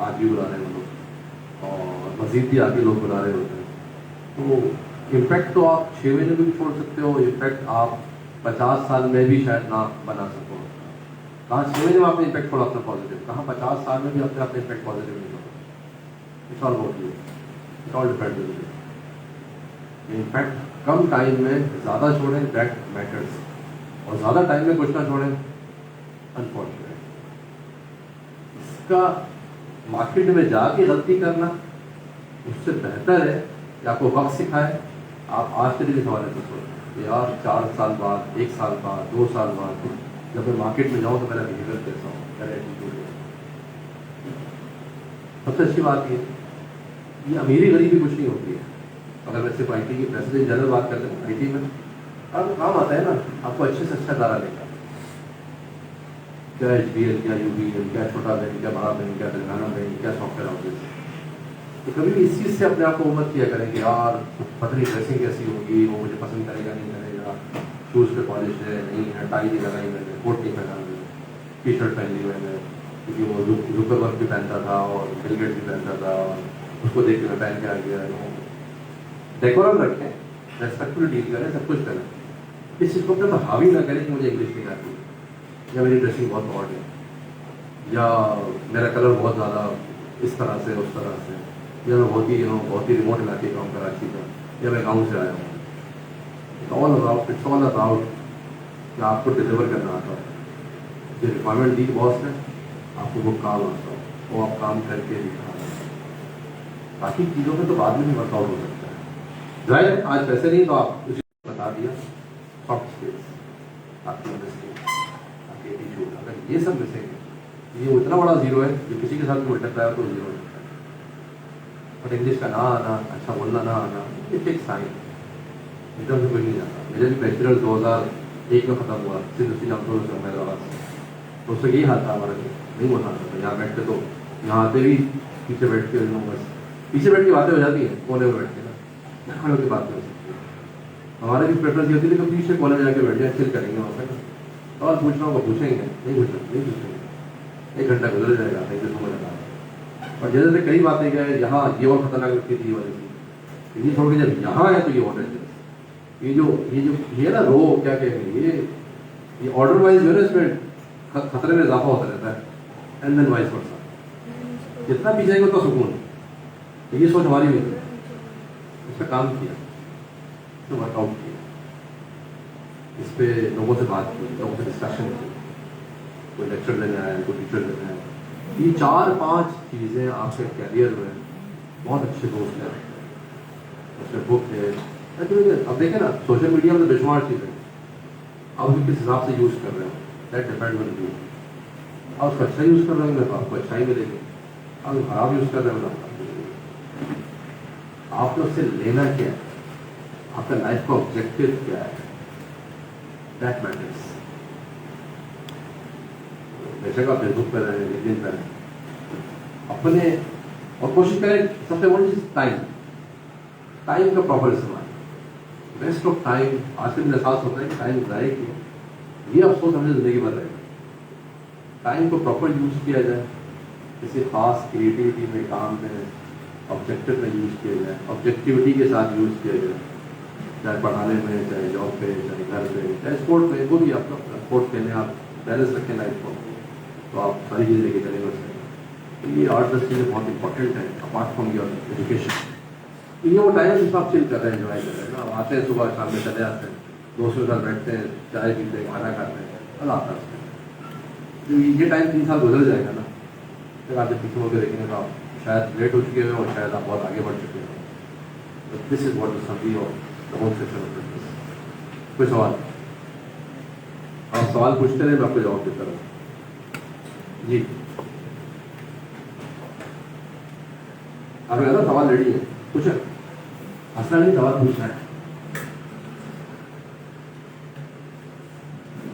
आज भी बुला रहे हैं लोग, और मज़ीद भी आगे लोग बुला रहे होते हैं। तो इम्पैक्ट तो आप 6 महीने में भी छोड़ सकते हो, इम्पैक्ट आप 50 साल में भी शायद ना बना सको। कहाँ 6 महीने में आपने इम्पैक्ट छोड़ा अपना पॉजिटिव, कहाँ 50 साल में भी अपने अपने इम्पैक्ट पॉजिटिव नहीं होगा। It's all about you, it all depend on you. Impact come time में ज़्यादा छोड़ें, दैट मैटर्स, और ज़्यादा टाइम में कुछ ना छोड़ें, अनफॉर्चुनेट। इसका मार्केट में जाके गलती करना उससे बेहतर है कि आपको वक्त सिखाए, आप आज के दिन इस हवाले से सोचें यार 4 साल बाद, 1 साल बाद, 2 साल बाद जब मैं मार्केट में जाऊँ तो मेरा बिहेवियर कैसा हो, मेरा एटीट्यूड है। सबसे अच्छी बात ये अमीरी गरीबी कुछ नहीं होती है। अगर मैं सिर्फ IT की प्रेसिडेंट जनरल बात करते हैं, IT में आपको काम आता है ना, आपको अच्छे से अच्छा दारा लेगा, क्या HBL, क्या UBL, क्या छोटा बैंक, क्या बड़ा बैंक, क्या तेलंगाना बैंक, क्या सॉफ्टवेयर हाउसेज। तो कभी भी इस चीज़ से अपने आप को उम्मीद किया करें कि यार पता नहीं ड्रेसिंग कैसी होगी, वो मुझे पसंद करेगा नहीं करेगा, शूज़ पे पॉलिश है नहीं है, टाई नहीं लगाई मैंने, कोट नहीं पहना मैंने, T-शर्ट पहन ली मैंने, क्योंकि वो जुकरबर्ग भी पहनता था और बिल गेट्स भी पहनता था, और उसको देख के मैं पहन के आ गया। डेकोरम रखें, रेस्पेक्टफुल डील करें, सब कुछ करें, इस चीज़ को अपने तो हावी ना करें कि मुझे इंग्लिश नहीं आती, या मेरी ड्रेसिंग बहुत ऑड है, या मेरा कलर बहुत ज़्यादा इस तरह से उस तरह से, या मैं बहुत ही रिमोट इलाके का हूँ कराची का, या मैं गाँव से आया हूँ। इट्स ऑल अबाउट कि आपको डिलीवर करना आता है, जो रिक्वायरमेंट दी बॉस ने, आपको वो काम आता हो, वो आप काम करके दिखाना। बाकी चीज़ों में तो बाद में भी वर्कआउट हो सकता है। जाहिर आज पैसे नहीं तो आप उसी बता दिया, सॉफ्ट स्किल्स, आपकी अंडरस्टैंडिंग, आपकी एटीट्यूड, अगर ये सब मिसेंगे, ये उतना बड़ा जीरो है जो किसी के साथ भी मल्टीप्लाई हो तो जीरो हो जाता है। बट इंग्लिश का ना आना, अच्छा बोलना ना आना, ये टेक्स टाइम, एकदम से कोई नहीं जाता। मेरा भी बैचलर 2001 में ख़त्म हुआ, सिर्फ हैदराबाद से, तो उससे यही हाल था हमारा, नहीं होता था। यहाँ बैठते तो यहाँ आते भी पीछे बैठ के बस पीछे बैठ के बातें हो जाती हैं, कोने में बैठ के ना, खड़े होकर बातें हो सकती है। हमारे भी प्रेफरेंस ये होती थी कि पीछे कोने में जाके बैठ जाए, चिल करेंगे वहाँ पर, सवाल पूछना होगा पूछेंगे, नहीं पूछेंगे, 1 घंटा गुजर जाएगा, नहीं तो समझ आता। और जैसे जैसे कई बातें क्या है, यहाँ ये और खतरनाक लगती थी वाली थी, ये छोड़ के जब यहाँ है तो ये और डेंजरस, ये ना रो क्या कहेंगे, ये ऑर्डर वाइज जो है ना, इसमें खतरे में इजाफा होता रहता है, एंड देन वाइस वर्सा, जितना पी जाएंगे उतना सुकून। तो ये सोच हमारी भी थी, इस पर काम किया, तो वर्कआउट किया, इस पे लोगों से बात की, लोगों से डिस्कशन की, कोई लेक्चर देने आया, कोई टीचर देने आया। ये 4-5 चीज़ें आपके कैरियर में बहुत अच्छे दोस्त हैं, उसमें बुक है। अब देखें ना, सोशल मीडिया में तो बेशुमार चीज़ें, आप उसको किस हिसाब से यूज़ कर रहे हो, दैट डिपेंड ऑन यू। आप उसको अच्छा यूज़ कर रहे होंगे तो आपको अच्छा ही मिलेगी, आप खराब यूज़ कर रहे हो तो आपने उससे लेना क्या है, आपका लाइफ का ऑब्जेक्टिव क्या है, दैट मैटर्स। बेशक आप फेसबुक पर रहें, लिंक्डइन पर रहें, अपने और कोशिश करें, सबसे बड़ी चीज़ टाइम का प्रॉपर इस्तेमाल, बेस्ट ऑफ टाइम। आज के दिन एहसास होता है कि टाइम ज़ाया किया, ये अफसोस हमें ज़िंदगी भर रहेगा। टाइम को प्रॉपर यूज़ किया जाए, किसी खास क्रिएटिविटी में, काम में, ऑब्जेक्टिव में यूज़ किया जाए, ऑब्जेक्टिविटी के साथ यूज़ किया जाए, चाहे पढ़ाने में, चाहे जॉब पे, चाहे घर पे, चाहे स्पोर्ट में, वो भी आप स्पोर्ट खेलने आप बैलेंस रखें लाइफ को, तो आप सारी चीज़ें लेके चले बस। तो ये 8-10 चीज़ें बहुत इंपॉर्टेंट है अपार्ट फ्रॉम योर एजुकेशन। तो ये वो टाइम जिसमें आप चिल कर रहे हैं, एंजॉय कर रहे हैं ना, आते हैं सुबह शाम में चले आते हैं, दोस्तों के साथ बैठते हैं, चाय पीते हैं, खाना खाते हैं, मज़ा आता है उसमें। तो ये टाइम 3 साल गुजर जाएगा ना, फिर आप जब पीछे होकर देखेंगे तो आप शायद लेट हो चुके हैं और शायद आप बहुत आगे बढ़ चुके हैं। तो this is what is something of the whole session of business. कोई सवाल? आप सवाल पूछते रहे, मैं आपको जवाब देता रहूँ। जी, आपने कहा सवाल रेडी है, पूछे, हंसना नहीं, सवाल पूछना है।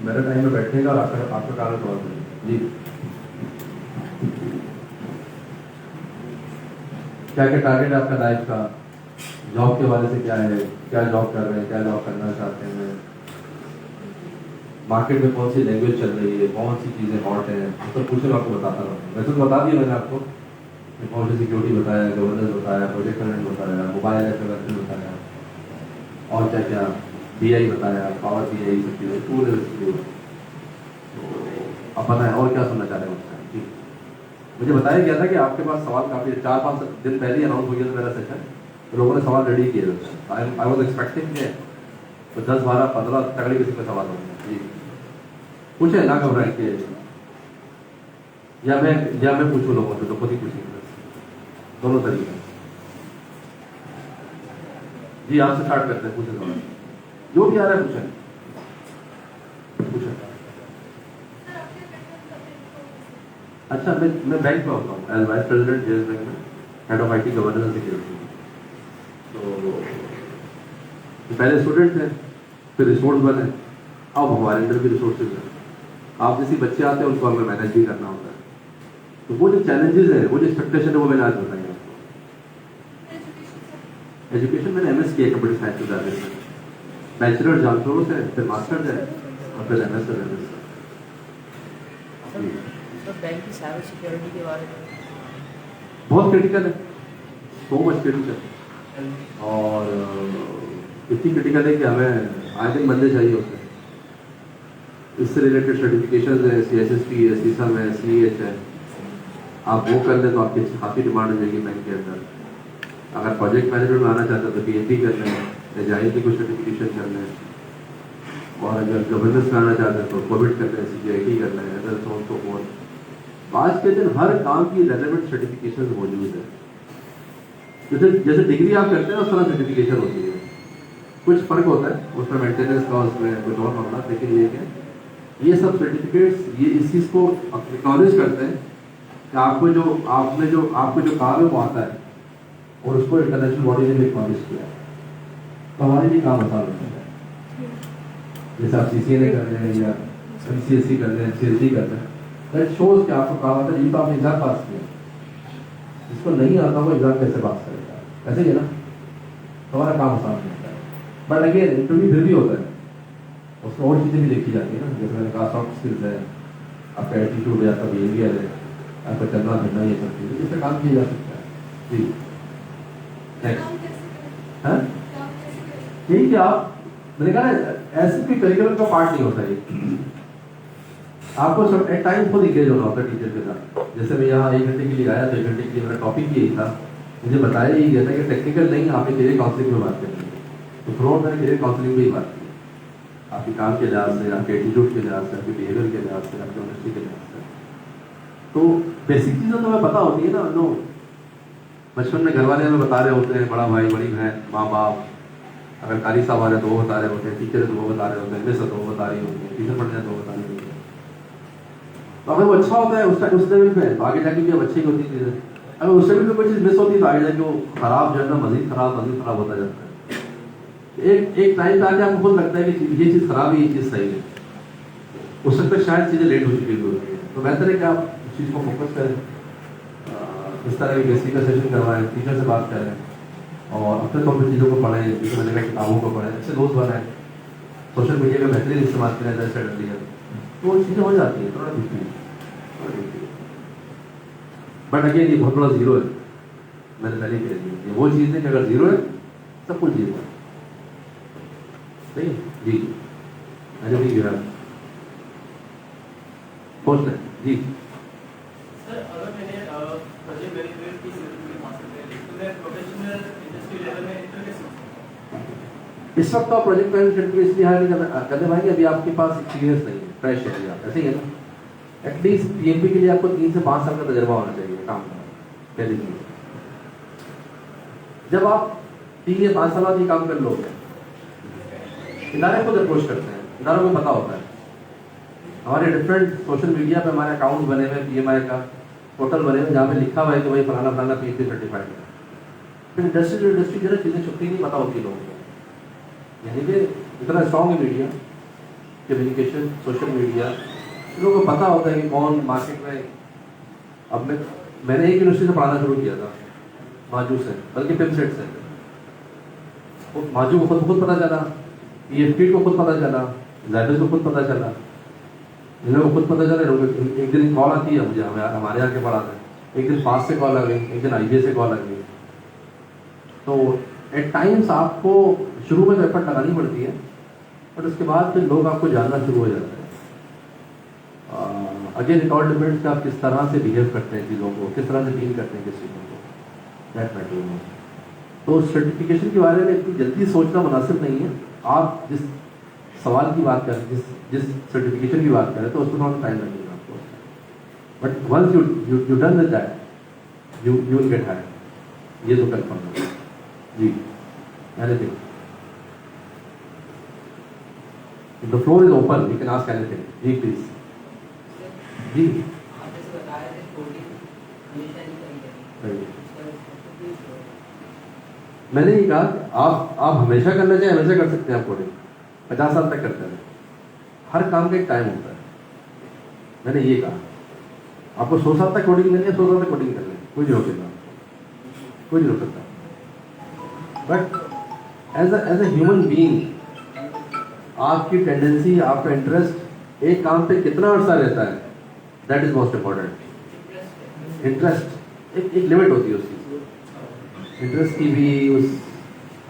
मेरे टाइम में बैठने का और आपका कारण सवाल करना। जी, क्या क्या टारगेट है आपका लाइफ का, जॉब के हवाले से क्या है, क्या जॉब कर रहे हैं, क्या जॉब करना चाहते हैं, मार्केट में कौन सी लैंग्वेज चल रही है, कौन सी चीज़ें हॉट हैं, तो पूछे मैं आपको बताता रहूँ। वैसे तो बता दिया मैंने आपको, इंफॉर्मेशन सिक्योरिटी बताया, गवर्नेंस बताया, प्रोजेक्ट मैनेजमेंट बताया, मोबाइल एप्लीकेशन बताया, और क्या क्या BI बताया, पावर BI, सब चीज़ें पूरे। अब बताएं और क्या सुनना चाह रहे हैं मुझसे? मुझे बताया गया था कि आपके पास सवाल काफ़ी 4-5 दिन पहले ही अनाउंस हो गया था मेरा सेशन, लोगों ने सवाल रेडी किए होते हैं। आई वॉज एक्सपेक्टिंग के तो 10, 12, 15 तगड़े किसी में सवाल होंगे जी। पूछे ना घबराए के, या मैं पूछूं लोगों से तो खुद ही पूछेंगे, दोनों तरीके जी। आपसे स्टार्ट करते हैं, पूछे सवाल जो भी आ रहा है पूछे। अच्छा, मैं बैंक में होता हूँ as vice president JS bank में, head of IT governance and security. तो पहले स्टूडेंट थे, फिर रिसोर्स बने, अब हमारे अंदर भी रिसोर्सेज हैं। आप जैसे बच्चे आते हैं उनको हमें मैनेज भी करना होता है। तो वो जो चैलेंजेस है, वो जो एक्सपेक्टेशन है, वो मैंने आज बताई आपको। एजुकेशन मैंने एमएस किया कंप्यूटर साइंस में, बैचलर जानते से, फिर मास्टर्स है और फिर एमएस और एमएस। बैंक की साइबर सिक्योरिटी के बारे में बहुत क्रिटिकल है, सो मच क्रिटिकल, और इतनी क्रिटिकल है कि हमें आए दिन बंदे चाहिए होते हैं। इससे रिलेटेड सर्टिफिकेशन है, CSSP है, सीसम है, CH है। आप वो कर लें तो आपकी काफ़ी डिमांड हो जाएगी बैंक के अंदर। अगर प्रोजेक्ट मैनेजमेंट में आना चाहते हैं तो PhD कर लें, एजाइल की कुछ सर्टिफिकेशन कर लें, और अगर गवर्नेंस में आना चाहते हैं तो कोविड कर लें, CGIT कर लें, other so on so forth. आज के दिन हर काम की रेलेवेंट सर्टिफिकेशन मौजूद है। जैसे डिग्री आप करते हैं उस तरह सर्टिफिकेशन होती है। कुछ फर्क होता है उसमें, मेंटेनेंस का, उसमें कुछ और मामला, लेकिन ये क्या, ये सब सर्टिफिकेट्स ये इस चीज़ को एक्नॉलेज करते हैं कि आपने जो काम है वो आता है, और उसको इंटरनेशनल बॉडी ने भी एक्नॉलेज किया है, तो हमारे लिए काम आसान हो जाता है। जैसे आप CCNA कर रहे हैं या MCSE कर रहे हैं, CSD कर रहे हैं, दैट शोज कि आपको काम आता है। ये तो आपने एग्जाम पास किया, जिसको नहीं आता वो एग्जाम कैसे पास करेगा, ऐसे ही है ना, हमारा काम आसान होता है। बट अगेन इंटरव्यू फिर भी होता है, उसमें और चीज़ें भी देखी जाती है ना, जैसे मैंने कहा सॉफ्ट स्किल्स है, आपका एटीट्यूड है, आपका बिहेवियर है, आपका चलना फिरना, ये सब चीज़ें, इससे काम किया जा सकता है जी। नेक्स्ट है यही कि आप, मैंने कहा ना, ऐसे कोई करिकुलम का पार्ट नहीं होता ये। आपको सब एट टाइम खुद इंगेज होना होता है टीचर के साथ। जैसे मैं यहाँ 1 घंटे के लिए आया तो 1 घंटे के लिए मेरा टॉपिक यही था, मुझे बताया ही गया था कि टेक्निकल नहीं, आपने करियर काउंसलिंग में बात करनी है। तो थ्रू मैंने करियर काउंसलिंग में ही बात की, आपके काम के लिहाज से, आपके एटीट्यूड के लिहाज से, आपके बिहेवियर के लिहाज से, आपके ऑनेस्टी के लिहाज से। तो बेसिक चीज़ें तो हमें पता होती है ना। नो, बचपन में घर वाले हमें बता रहे होते हैं, बड़ा भाई, बड़ी बहन, माँ बाप, अगर कारी साहब आ रहे हैं तो वो बता रहे होते हैं, टीचर है तो वो बता रहे होते हैं, मिस है तो वो बता रही होती है, ट्यूशन पढ़ने तो वो बता रही होती है। तो अगर वो अच्छा होता है उस लेवल पे, तो आगे जाके भी अब अच्छी होती चीज़ है। अगर उस लेवल पे कोई चीज़ मिस होती है तो आगे जाके वो खराब जो है ना, मजीद खराब होता जाता है। एक टाइम पे आके आपको खुद लगता है कि ये चीज़ खराब है, ये चीज़ सही है। उस वक्त तक शायद चीज़ें लेट हो चुकी होती है। तो बेहतर है कि आप उस चीज़ को फोकस करें, इस तरह की बेसिक का सेशन करवाएं, टीचर से बात करें, और अपने तौर पर चीज़ों को पढ़ें, जैसे मैंने कहा किताबों को पढ़ें, अच्छे दोस्त बनाएं, सोशल मीडिया का बेहतरीन इस्तेमाल करें, जैसे तो वो चीज़ें हो जाती है, थोड़ा दिखती है। बट अगेन ये बहुत बड़ा जीरो है, मैंने पहले कह दिया, ये वो चीज़ है कि अगर जीरो है सब कुछ जीरो है। सही जी, अरे भी गिरा पोस्ट है जी। सर, अगर मैंने प्रोजेक्ट मैनेजमेंट की सर्टिफिकेट हासिल कर ली तो मैं प्रोफेशनल इंडस्ट्री लेवल में एंटर कैसे हो सकता हूं? इस वक्त आप प्रोजेक्ट मैनेजमेंट सर्टिफिकेट इसलिए हायर करने भाई, अभी आपके पास एक्सपीरियंस नहीं है, फ्रेश है आप, ऐसे ही है ना। एटलीस्ट PMP के लिए आपको 3 से 5 साल का तजर्बा होना चाहिए काम का, पहली चीज। जब आप 3 या 5 साल बाद ये काम कर लोगे, इदारे खुद अप्रोच करते हैं, इदारों को पता होता है। हमारे डिफरेंट सोशल मीडिया पे हमारे अकाउंट बने हुए, PMI का पोर्टल बने हुए, जहाँ पे लिखा हुआ है कि भाई फलाना फलाना PMP सर्टिफाइड है। फिर इंडस्ट्री टू इंडस्ट्री जरा चीज़ें छुट्टी नहीं पता होती लोगों को, यानी कि इतना स्ट्रॉन्ग है मीडिया, कम्युनिकेशन, सोशल मीडिया, लोगों को पता होता है कि कौन मार्केट में। अब मैंने एक यूनिवर्सिटी से पढ़ाना शुरू किया था, माजू से, बल्कि पिमसेट से। तो माजू को खुद पता चला, EFT को खुद पता चला, ज़ाइडस को खुद पता चला, इन लोगों को खुद पता चला। एक दिन कॉल आती है मुझे, हमारे यहाँ के पढ़ाते हैं, एक दिन पास से कॉल आ गई, एक दिन IBA से कॉल आ गई। तो एट टाइम्स आपको शुरू में तो एफर्ट लगानी पड़ती है, बट उसके बाद फिर लोग आपको जानना शुरू हो जाते हैं। अगेन इट ऑल डिपेंड्स कि आप किस तरह से बिहेव करते हैं चीज़ों को, किस तरह से डील करते हैं किस चीज़ों को, दैट मैटर। तो सर्टिफिकेशन के बारे में इतनी जल्दी सोचना मुनासिब नहीं है। आप जिस सवाल की बात करें, जिस सर्टिफिकेशन की बात करें, तो उसमें थोड़ा टाइम लगेगा आपको, but once you done with that you will get hire, ये तो कंफर्म है जी। Anything, the floor is open, you can ask anything जी प्लीज जी। आपने से बताया कि कोडिंग हमेशा नहीं करी जाती। मैंने ये कहा कि आप हमेशा करना चाहिए, हमेशा कर सकते हैं आप कोडिंग, 50 साल तक करते हैं। हर काम का एक टाइम होता है। मैंने ये कहा आपको 100 साल तक कोडिंग करनी है, 100 साल तक कोडिंग कर लें, कोई नहीं रोकेगा, कोई नहीं रोक सकता। But as a human being आपकी टेंडेंसी, आपका इंटरेस्ट एक काम पे कितना अर्सा रहता है, that is most important. Interest एक लिमिट होती है उसकी, इंटरेस्ट की भी, उस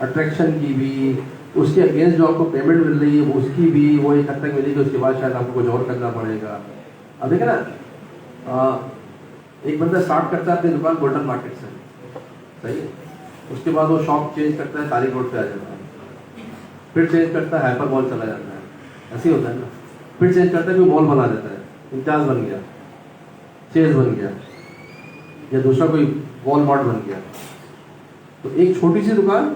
अट्रैक्शन की भी, उसके अगेंस्ट जो आपको पेमेंट मिल रही है उसकी भी, वो एक हद तक मिलेगी, उसके बाद शायद आपको कुछ और करना पड़ेगा। अब देखें ना, एक बंदा स्टार्ट करता है अपनी दुकान गोल्डन मार्केट से, सही है, उसके बाद वो शॉप चेंज करता है, तारीख रोड पे आ जाता है, फिर चेंज करता है हाइपर मॉल चला जाता है, ऐसे ही होता है ना। फिर चेंज करता है, कोई मॉल बना देता है, इम्तियाज बन गया, चेज बन गया, या दूसरा कोई वॉलमार्ट बन गया। तो एक छोटी सी दुकान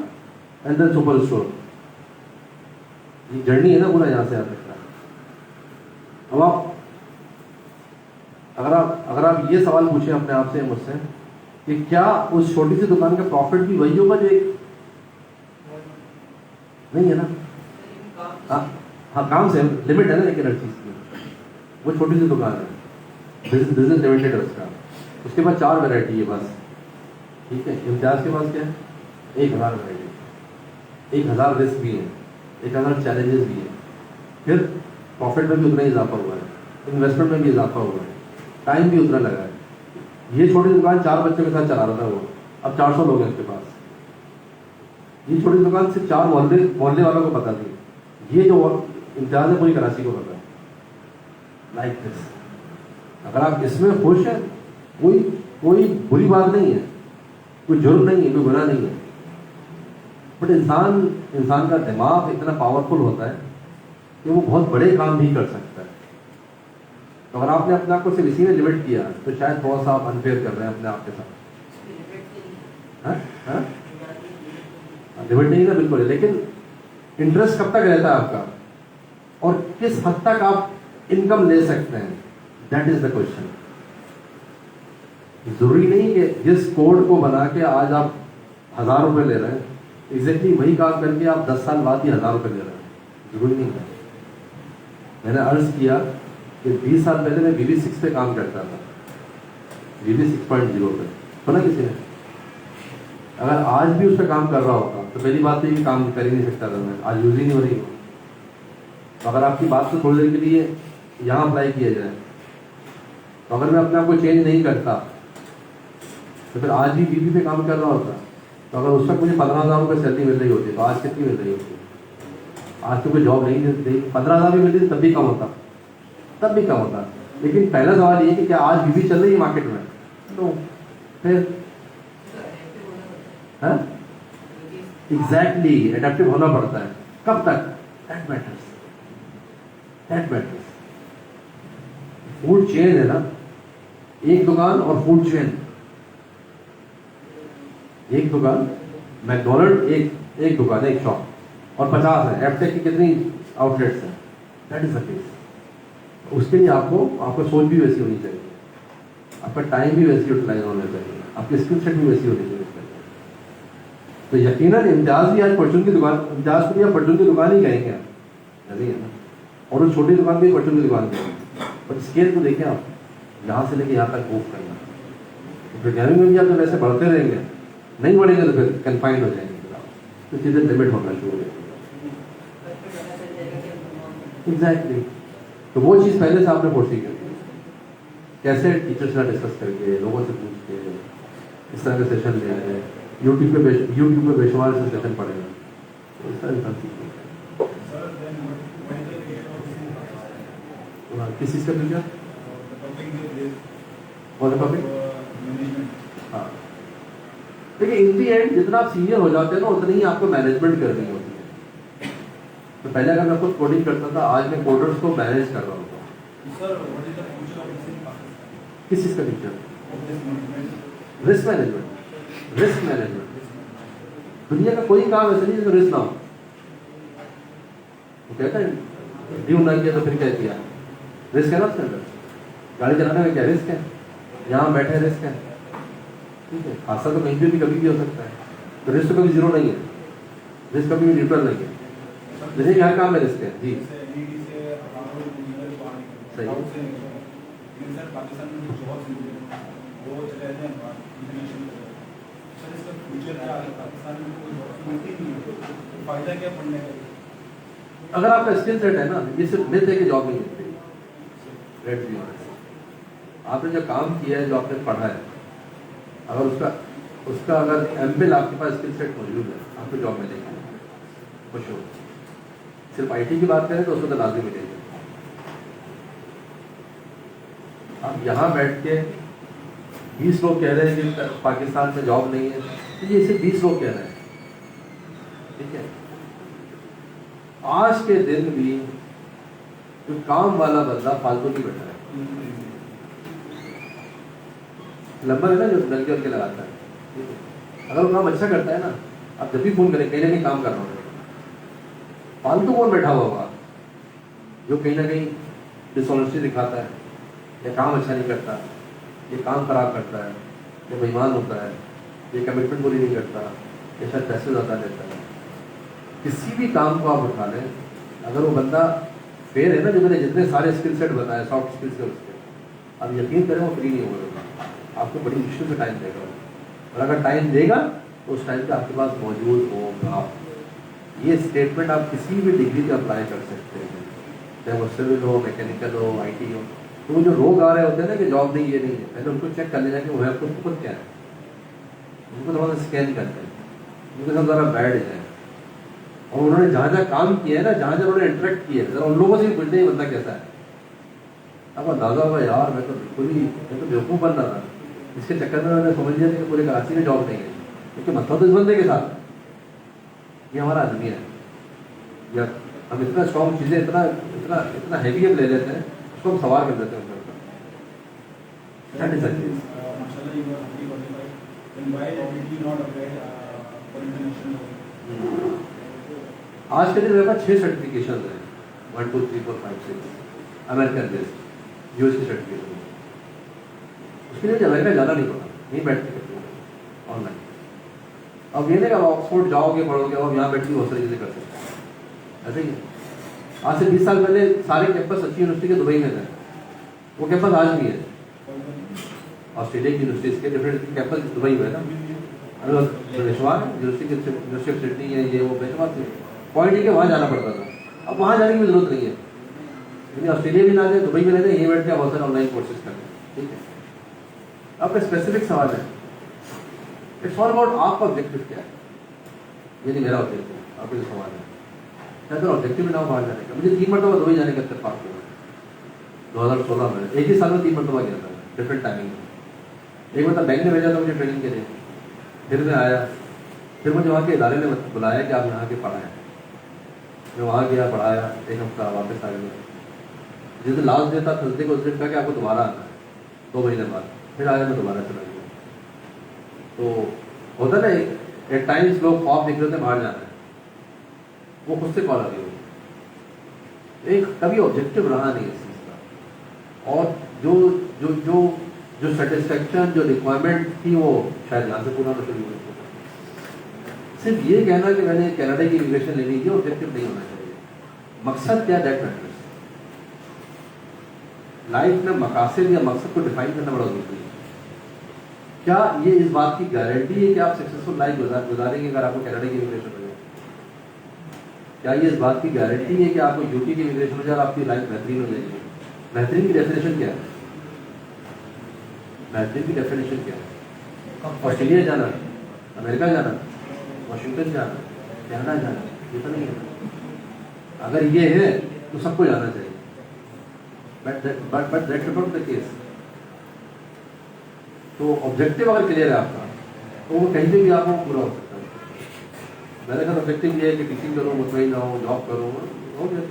एंड देन सुपर स्टोर, ये जर्नी है ना पूरा यहाँ से यहाँ तक का। अब आप अगर आप ये सवाल पूछें अपने आप से, मुझसे, कि क्या उस छोटी सी दुकान का प्रॉफिट भी वही होगा जो एक, नहीं है ना। हाँ, काम से लिमिट है ना, लेकिन हर चीज की वो छोटी सी दुकान है, बिजनेस लिमिटेड है उसका। उसके बाद 4 वैरायटी है बस, ठीक है। इम्तियाज के पास क्या है, 1000 वैरायटी, 1000 रिस्क भी है, 1000 चैलेंजेस भी है, फिर प्रॉफिट में भी उतना ही इजाफा हुआ है, इन्वेस्टमेंट में भी इजाफा हुआ है, टाइम भी उतना लगा है। ये छोटी दुकान 4 बच्चों के साथ चला रहा था वो, अब 400 लोग हैं उसके पास। ये छोटी दुकान सिर्फ 4 मोहल्ले वालों को पता थी, ये जो इम्तियाज है पूरी कराची को पता है। लाइक दिस, अगर आप इसमें खुश हैं, कोई बुरी बात नहीं है, कोई जुर्म नहीं है, कोई गुनाह नहीं है। बट इंसान का दिमाग इतना पावरफुल होता है कि वो बहुत बड़े काम भी कर सकता है। तो अगर आपने अपने आप को सिर्फ इसी में लिमिट किया, तो शायद थोड़ा सा आप अनफेयर कर रहे हैं अपने आप के साथ। लिमिट नहीं ना, बिल्कुल है, लेकिन इंटरेस्ट कब तक रहता है आपका, और किस हद तक आप इनकम ले सकते हैं, दैट इज द क्वेश्चन। जरूरी नहीं कि जिस कोड को बना के आज आप 1000 रुपए ले रहे हैं, एग्जैक्टली वही काम करके आप 10 साल बाद ही 1000 रुपए ले रहे हैं, जरूरी नहीं है। मैंने अर्ज किया कि 20 साल पहले मैं VB6 पे काम करता था, VB 6.0 पे, सुना किसी ने? अगर आज भी उस पर काम कर रहा होता तो पहली बात तो ये काम कर ही नहीं सकता था मैं, आज यूज ही नहीं हो रही। तो अगर आपकी बात को थोड़ी देर के लिए यहाँ अप्लाई किया जाए, तो अगर मैं अपने आप को चेंज नहीं करता तो फिर आज भी VB पे काम कर रहा होता। तो अगर उस वक्त मुझे 15,000 रुपये सैलरी मिल रही होती, तो आज कितनी मिल रही होती? आज तो कोई जॉब नहीं मिलती, 15,000 भी मिलती तब भी कम होता, तब भी कम होता। लेकिन पहला सवाल ये कि क्या आज VB चल रही है मार्केट में? नो। फिर एग्जैक्टली एडेप्टिव होना पड़ता है। कब तक? That matters, that matters. Food chain है ना, एक दुकान और फूड चेन, एक दुकान मैकडोनल्ड, एक दुकान, एक शॉप, और 50 है। एफटेक की कितनी आउटलेट्स हैं? That is the case. उसके लिए आपको सोच भी वैसी होनी चाहिए, आपका टाइम भी वैसे यूटिलाइज होना चाहिए, आपकी स्किल सेट भी वैसी होनी चाहिए। तो यकीनन इम्तियाज भी आज परचून की दुकान, इम्तियाज को भी आप परचून की दुकान ही कहेंगे आप, नहीं है ना, और उस छोटी दुकान भी परचून की दुकान कहेंगे। बट स्केल को देखें आप, यहाँ से लेके यहाँ तक मूव करना। तो प्रोग्रामिंग में भी आप जब ऐसे बढ़ते रहेंगे, नहीं बढ़ेंगे तो फिर कन्फाइंड हो जाएंगे, तो चीज़ें लिमिट होना शुरू हो जाएगी। एग्जैक्टली। तो वो चीज़ पहले से आपने फोर्सी कर दी, कैसे टीचर से डिस्कस करके, लोगों से पूछ के, इस तरह के सेशन ले रहे हैं, यूट्यूब पे बेशुमार से सेशन पड़ेगा, तो इस तरह इंसान सीखेगा। किस चीज़ का पूछा? और टॉपिक? हाँ, देखिए इन दी एंड जितना आप सीनियर हो जाते हैं ना उतनी ही आपको मैनेजमेंट करनी होती है। तो पहले अगर मैं खुद कोडिंग करता था, आज मैं कोडर्स को मैनेज कर रहा हूँ। Sir what is the future of this in Pakistan? किस चीज़ का feature? Risk management. Risk management दुनिया का कोई काम ऐसा नहीं जिसमें रिस्क ना हो। वो कहता है ड्यू ना किया तो फिर क्या किया, रिस्क है ना उसके अंदर। गाड़ी चलाने में क्या रिस्क है, यहाँ बैठे रिस्क है, ठीक है। हादसा तो कहीं भी कभी भी हो सकता है, तो रिस्क तो कभी जीरो नहीं है, रिस्क कभी भी न्यूट्रल नहीं है। जैसे हर काम में रिस्क है जी। सही है। सर पाकिस्तान में जो जॉब्स मिलते हैं वो चले जाते हैं इंटरनेशनल। सर इसका फ्यूचर क्या है? पाकिस्तान में कोई जॉब्स मिलती नहीं है, तो फायदा क्या पढ़ने का? अगर आपका स्किल सेट है ना, ये सिर्फ मिलते है कि जॉब नहीं मिलती। लेट्स बी ऑनेस्ट, आपने जो काम किया है, जो आपने पढ़ा है, अगर उसका अगर एमफिल आपके पास स्किल सेट मौजूद है, आपको जॉब मिलेगी खुश हो। सिर्फ आईटी की बात करें तो उसको तो लाजमी मिलेगी। आप यहाँ बैठ के 20 लोग कह रहे हैं कि पाकिस्तान में जॉब नहीं है, तो ये सिर्फ 20 लोग कह रहे हैं, ठीक है। आज के दिन भी जो काम वाला बंदा फालतू नहीं बैठा है, नंबर है ना जो नल के लगाता है, ठीक है। अगर वो काम अच्छा करता है ना, आप जब भी फोन करें कहीं ना कहीं काम कर रहा हूँ, फालतू कौन बैठा हुआ होगा जो कहीं ना कहीं डिसऑनेस्टी दिखाता है, या काम अच्छा नहीं करता, ये काम खराब करता है, ये बेईमान होता है, ये कमिटमेंट पूरी नहीं करता, ये शायद पैसे ज़्यादा लेता है। किसी भी काम को आप उठा लें, अगर वो बंदा फेयर है ना, जो मैंने जितने सारे स्किल सेट बताए सॉफ्ट स्किल्स के, उसके अब यकीन करें वो फ्री नहीं होगा, आपको बड़ी मुश्किल से टाइम देगा। और अगर टाइम देगा तो उस टाइम पे आपके पास मौजूद होगा। ये स्टेटमेंट आप किसी भी डिग्री पे अप्लाई कर सकते हैं, चाहे वो सिविल हो, मैकेनिकल हो, IT हो। तो वो जो लोग आ रहे होते हैं ना कि जॉब नहीं, ये नहीं है, पहले उनको चेक कर लेना कि वो है आपको खुद क्या है, उनको थोड़ा सा स्कैन करते हैं, उनके साथ ज़रा बैठ जाए, और उन्होंने जहाँ जहाँ काम किया है ना, जहाँ जहाँ उन्होंने इंटरेक्ट किया है, जरा उन लोगों से भी पूछते हैं बंदा कैसा है। अब अंदाजा होगा यार मैं तो बिल्कुल ही बेवकूफ़ बन रहा था, इसके चक्कर में मैंने समझ लिया कि पूरे कराची में जॉब नहीं है, क्योंकि मतलब तो इस बंदे के साथ ये हमारा आदमी है, या हम इतना स्ट्रॉन्ग चीज़ें इतना इतना इतना हैवी ले लेते हैं, उसको हम सवाल कर देते हैं उनके ऊपर। माशाल्लाह you are highly qualified. Then why did you not apply for international? आज के दिन मेरे पास 6 सर्टिफिकेशन हैं, 1 2 3 4 5 6 अमेरिकन बेस्ड यूएस की सर्टिफिकेशन। उसके लिए अमेरिका जाना नहीं पड़ा, यहीं बैठ के करते हैं ऑनलाइन। अब ये नहीं कि ऑक्सफोर्ड जाओगे पढ़ोगे और यहाँ बैठ के बहुत सारी चीज़ें कर सकते हैं, ऐसे ही है। आज से 20 साल पहले सारे कैंपस अच्छी यूनिवर्सिटी के दुबई में थे, वो कैंपस आज भी है। ऑस्ट्रेलिया की यूनिवर्सिटीज़ के डिफरेंट कैंपस दुबई में है ना, पेशवार है यूनिवर्सिटी ऑफ सिडनी है, ये वो पेशवार थे। पॉइंट है कि वहाँ जाना पड़ता था, अब वहाँ जाने की जरूरत नहीं है, क्योंकि ऑस्ट्रेलिया भी ना जाए, दुबई में रहते हैं, यहीं बैठ के बहुत सारे ऑनलाइन कोर्सेज करते हैं, ठीक है। आपका स्पेसिफिक सवाल है, इट्स ऑल अबाउट आपका ऑब्जेक्टिव क्या है, ये नहीं मेरा ऑब्जेक्टिव, आपका जो सवाल है क्या तो ऑब्जेक्टिव ना बाहर जाने का। मुझे 3 मरतबा दुबई जाने का इत्तेफाक हुआ 2016 में, एक ही साल में 3 मरतबा गया था, डिफरेंट टाइमिंग में। एक मतलब बैंक ने भेजा था मुझे ट्रेनिंग के लिए, फिर मैं आया, फिर मुझे वहाँ के इदारे ने बुलाया कि आप यहाँ के पढ़ाएं, मैं वहाँ गया, पढ़ाया, 1 हफ्ता, वापस आ गया। जिस दिन लास्ट डे था थर्सडे को, उस दिन कहा कि आपको दोबारा आना है, 2 महीने बाद फिर आया, मैं दोबारा चला गया। तो होता ना एक टाइम्स लोग ख्वाब देख रहे थे बाहर जाना है, वो खुद से कॉल आ गई, एक कभी ऑब्जेक्टिव रहा नहीं इस चीज़ का, और जो जो जो जो सेटिस्फेक्शन, जो रिक्वायरमेंट थी वो शायद यहाँ से पूरा ना शुरू हो। सिर्फ ये कहना कि मैंने कनाडा की इमिग्रेशन लेनी है ऑब्जेक्टिव नहीं होना चाहिए। मकसद क्या, दैट मैटर्स। लाइफ में मकासद या मकसद को डिफाइन करना बड़ा जरूरी है। क्या ये इस बात की गारंटी है कि आप सक्सेसफुल लाइफ गुजारेंगे अगर आपको कनाडा की इमिग्रेशन हो जाए? क्या ये इस बात की गारंटी है कि आपको यूके की इमिग्रेशन हो जाए और आपकी लाइफ बेहतरीन हो जाएगी? बेहतरीन की डेफिनेशन क्या है? बेहतरीन की डेफिनेशन क्या है? ऑस्ट्रेलिया जाना, अमेरिका जाना, वाशिंगटन जाना, कनाडा जाना, ये तो नहीं है। अगर ये है तो सबको जाना चाहिए, but that's not the case. तो ऑब्जेक्टिव अगर क्लियर है आपका तो वो कहीं पे भी आपको पूरा हो सकता है। मैंने कहा ऑब्जेक्टिव ये है कि टीचिंग करूँ, मुतमईन जाऊँ, जॉब करूँ, हो गया।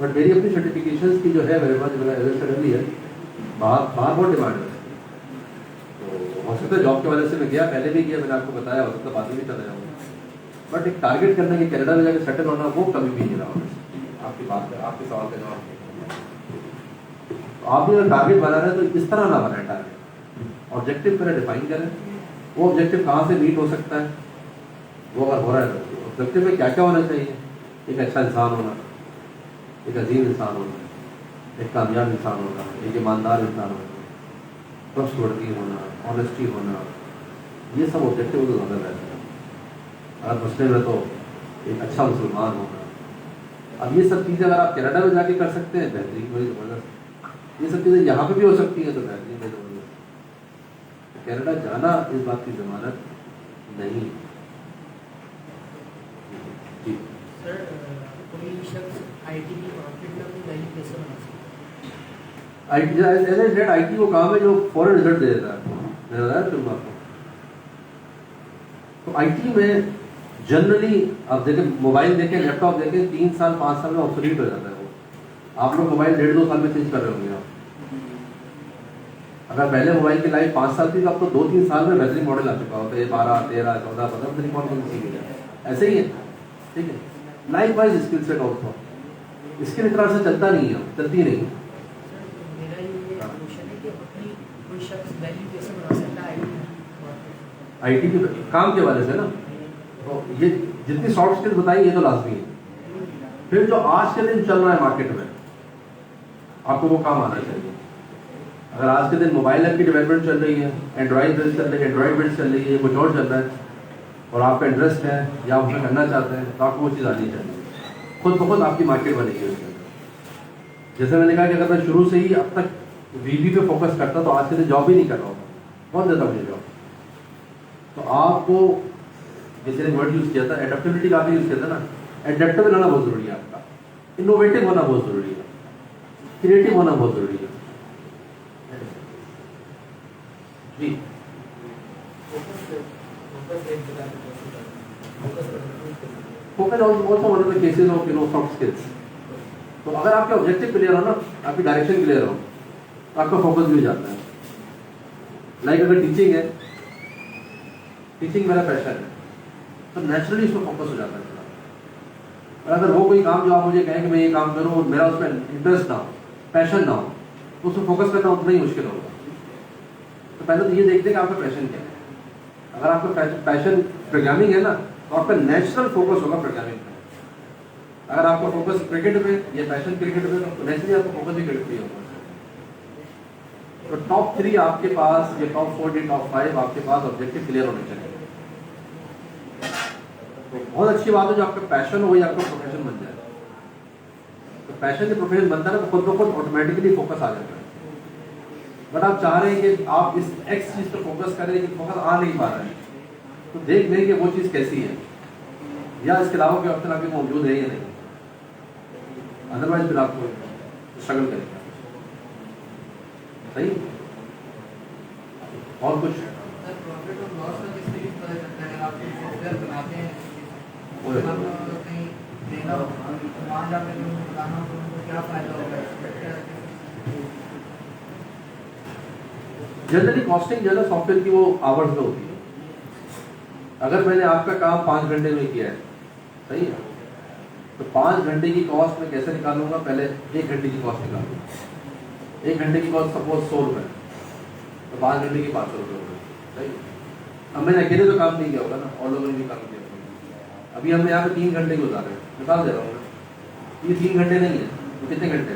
बट मेरी अपनी सर्टिफिकेशंस की जो है मेरे पास, मेरा एज है, बाहर बहुत डिमांड है। तो हो सकता है जॉब के वजह से मैं गया, पहले भी गया, मैंने आपको बताया, हो सकता है बाद में भी चला जाऊँगा। बट एक टारगेट करना कि कनाडा में जाकर सेटल होना, वो कभी भी नहीं रहा। आपकी बात है, आपके सवाल का जवाब। तो आप भी अगर टारगेट बना रहे हैं तो इस तरह ना बनाए टारगेट। ऑब्जेक्टिव पहले डिफाइन करें, वो ऑब्जेक्टिव कहाँ से मीट हो सकता है, वो अगर हो रहा है तो ऑब्जेक्टिव में क्या क्या होना चाहिए। एक अच्छा इंसान होना, एक अजीम इंसान होना, एक कामयाब इंसान होना, एक ईमानदार इंसान होना, ट्रस्टवर्दी होना, ऑनेस्टी होना, ये सब ऑब्जेक्टिव तो ज़्यादा रहता है। अगर मुस्लिम है तो एक अच्छा मुसलमान होना। अब ये सब चीज़ें अगर आप कनाडा में जाके कर सकते हैं, बेहतरीन, बड़ी ज़बरदस्त। ये सब चीज़ें यहाँ पे भी हो सकती हैं तो बेहतरीन, बड़ी ज़बरदस्त। कनाडा जाना इस बात की ज़मानत नहीं। जी सर, कोई शख्स आईटी की मार्केट में अपनी वैल्यू कैसे बना सकता है? आईटी वो काम है जो फौरन रिजल्ट दे देता है। मैंने बताया तुम आपको। तो आईटी में जनरली आप देखें, मोबाइल देखें, लैपटॉप देखें, 3 साल 5 साल में ऑब्सोलीट हो जाता है वो। आप लोग मोबाइल 1.5-2 साल में चेंज कर रहे होंगे आप। अगर पहले मोबाइल की लाइफ 5 साल थी तो अब तो 2-3 साल में बेहतरीन मॉडल आ चुका होता है। 12, 13, 14, 15 बेहतरीन मॉडल सीख गया। ऐसे ही है, ठीक है। Life wise skill set also, skill इस तरह से चलता नहीं है, चलती नहीं। मेरा ये क्वेश्चन है कि अपनी कोई शख्स वैल्यू कैसे बना सकता है आईटी के काम के वाले से ना, तो ये जितनी सॉफ्ट स्किल्स बताई ये तो लाजमी है। फिर जो आज के दिन चल रहा है मार्केट में, आपको वो काम आना चाहिए। अगर आज के दिन मोबाइल ऐप की डेवलपमेंट चल रही है, एंड्रॉइड बिल्ड चल रही है, एंड्रॉइड बिल्ड चल रही है, कुछ और चल रहा है और आपका इंटरेस्ट है या आप उसमें करना चाहते हैं, तो आपको वो चीज़ आनी चाहिए। खुद ब खुद आपकी मार्केट बनेगी उसके अंदर। जैसे मैंने कहा कि अगर मैं शुरू से ही अब तक वीबी पे फोकस करता तो आज के दिन जॉब ही नहीं कर रहा होता, कौन देता मुझे जॉब। तो आपको जैसे एक वर्ड यूज़ किया था, एडेप्टेबिलिटी का भी यूज़ किया था ना, एडेप्टेबल होना बहुत ज़रूरी है आपका, इनोवेटिव होना बहुत ज़रूरी है, क्रिएटिव होना बहुत ज़रूरी है। जी focus also one of the cases of soft skills. तो अगर आपके ऑब्जेक्टिव क्लियर हो ना, आपकी डायरेक्शन क्लियर हो, तो आपका फोकस भी हो जाता है। लाइक अगर टीचिंग है, टीचिंग मेरा पैशन है, तो नेचुरली इसमें फोकस हो जाता है। और अगर वो कोई काम जो आप मुझे कहें कि मैं ये काम करूँ और मेरा उसमें इंटरेस्ट ना हो, पैशन ना हो, तो उसमें फोकस करना उतना ही मुश्किल होगा। तो पहले तो ये देखते हैं कि आपका पैशन क्या है। अगर आपका पैशन प्रोग्रामिंग है ना, तो आपका नेचुरल फोकस होगा प्रोग्रामिंग पे। अगर आपका फोकस क्रिकेट पे या पैशन क्रिकेट पे, तो नेचुरली आपका फोकस भी क्रिकेट पे होगा। तो टॉप 3 आपके पास, या टॉप 4 या टॉप 5 आपके पास ऑब्जेक्टिव क्लियर होने चाहिए। तो बहुत अच्छी बात है जो आपका पैशन हो या आपका प्रोफेशन बन जाए। तो पैशन या प्रोफेशन बनता है ना, तो खुद ब खुद ऑटोमेटिकली फोकस आ जाता है। बट आप चाह रहे हैं कि आप इस एक्स चीज पर फोकस करें, लेकिन फोकस आ नहीं पा रहे हैं, तो देख लें कि वो चीज़ कैसी है, या इसके अलावा कोई ऑप्शन आपके मौजूद है या नहीं। अदरवाइज फिर आपको स्ट्रगल करेगा। सही। और कुछ सर, प्रॉफिट और लॉस का किस तरीके पता चलता है? आप सॉफ्टवेयर बनाते हैं, वो है। कहीं देना हो, वहाँ जाकर जो बताना हो, तो उनको क्या फायदा होगा? जनरली कॉस्टिंग जो है ना सॉफ्टवेयर की, वो आवर्स में होती है। अगर मैंने आपका काम 5 घंटे में किया है, सही है, तो 5 घंटे की कॉस्ट में कैसे निकालूंगा? पहले 1 घंटे की कॉस्ट निकालूंगा। 1 घंटे की कॉस्ट सपोज 100 रुपये, तो 5 घंटे की 500 रुपये होगा। सही। अब मैंने अकेले तो काम नहीं किया होगा ना, और लोगों ने भी काम किया होगा। अभी हमने यहाँ पे 3 घंटे गुजारे, निकाल दे रहा हूँ मैं। ये 3 घंटे नहीं है, तो कितने घंटे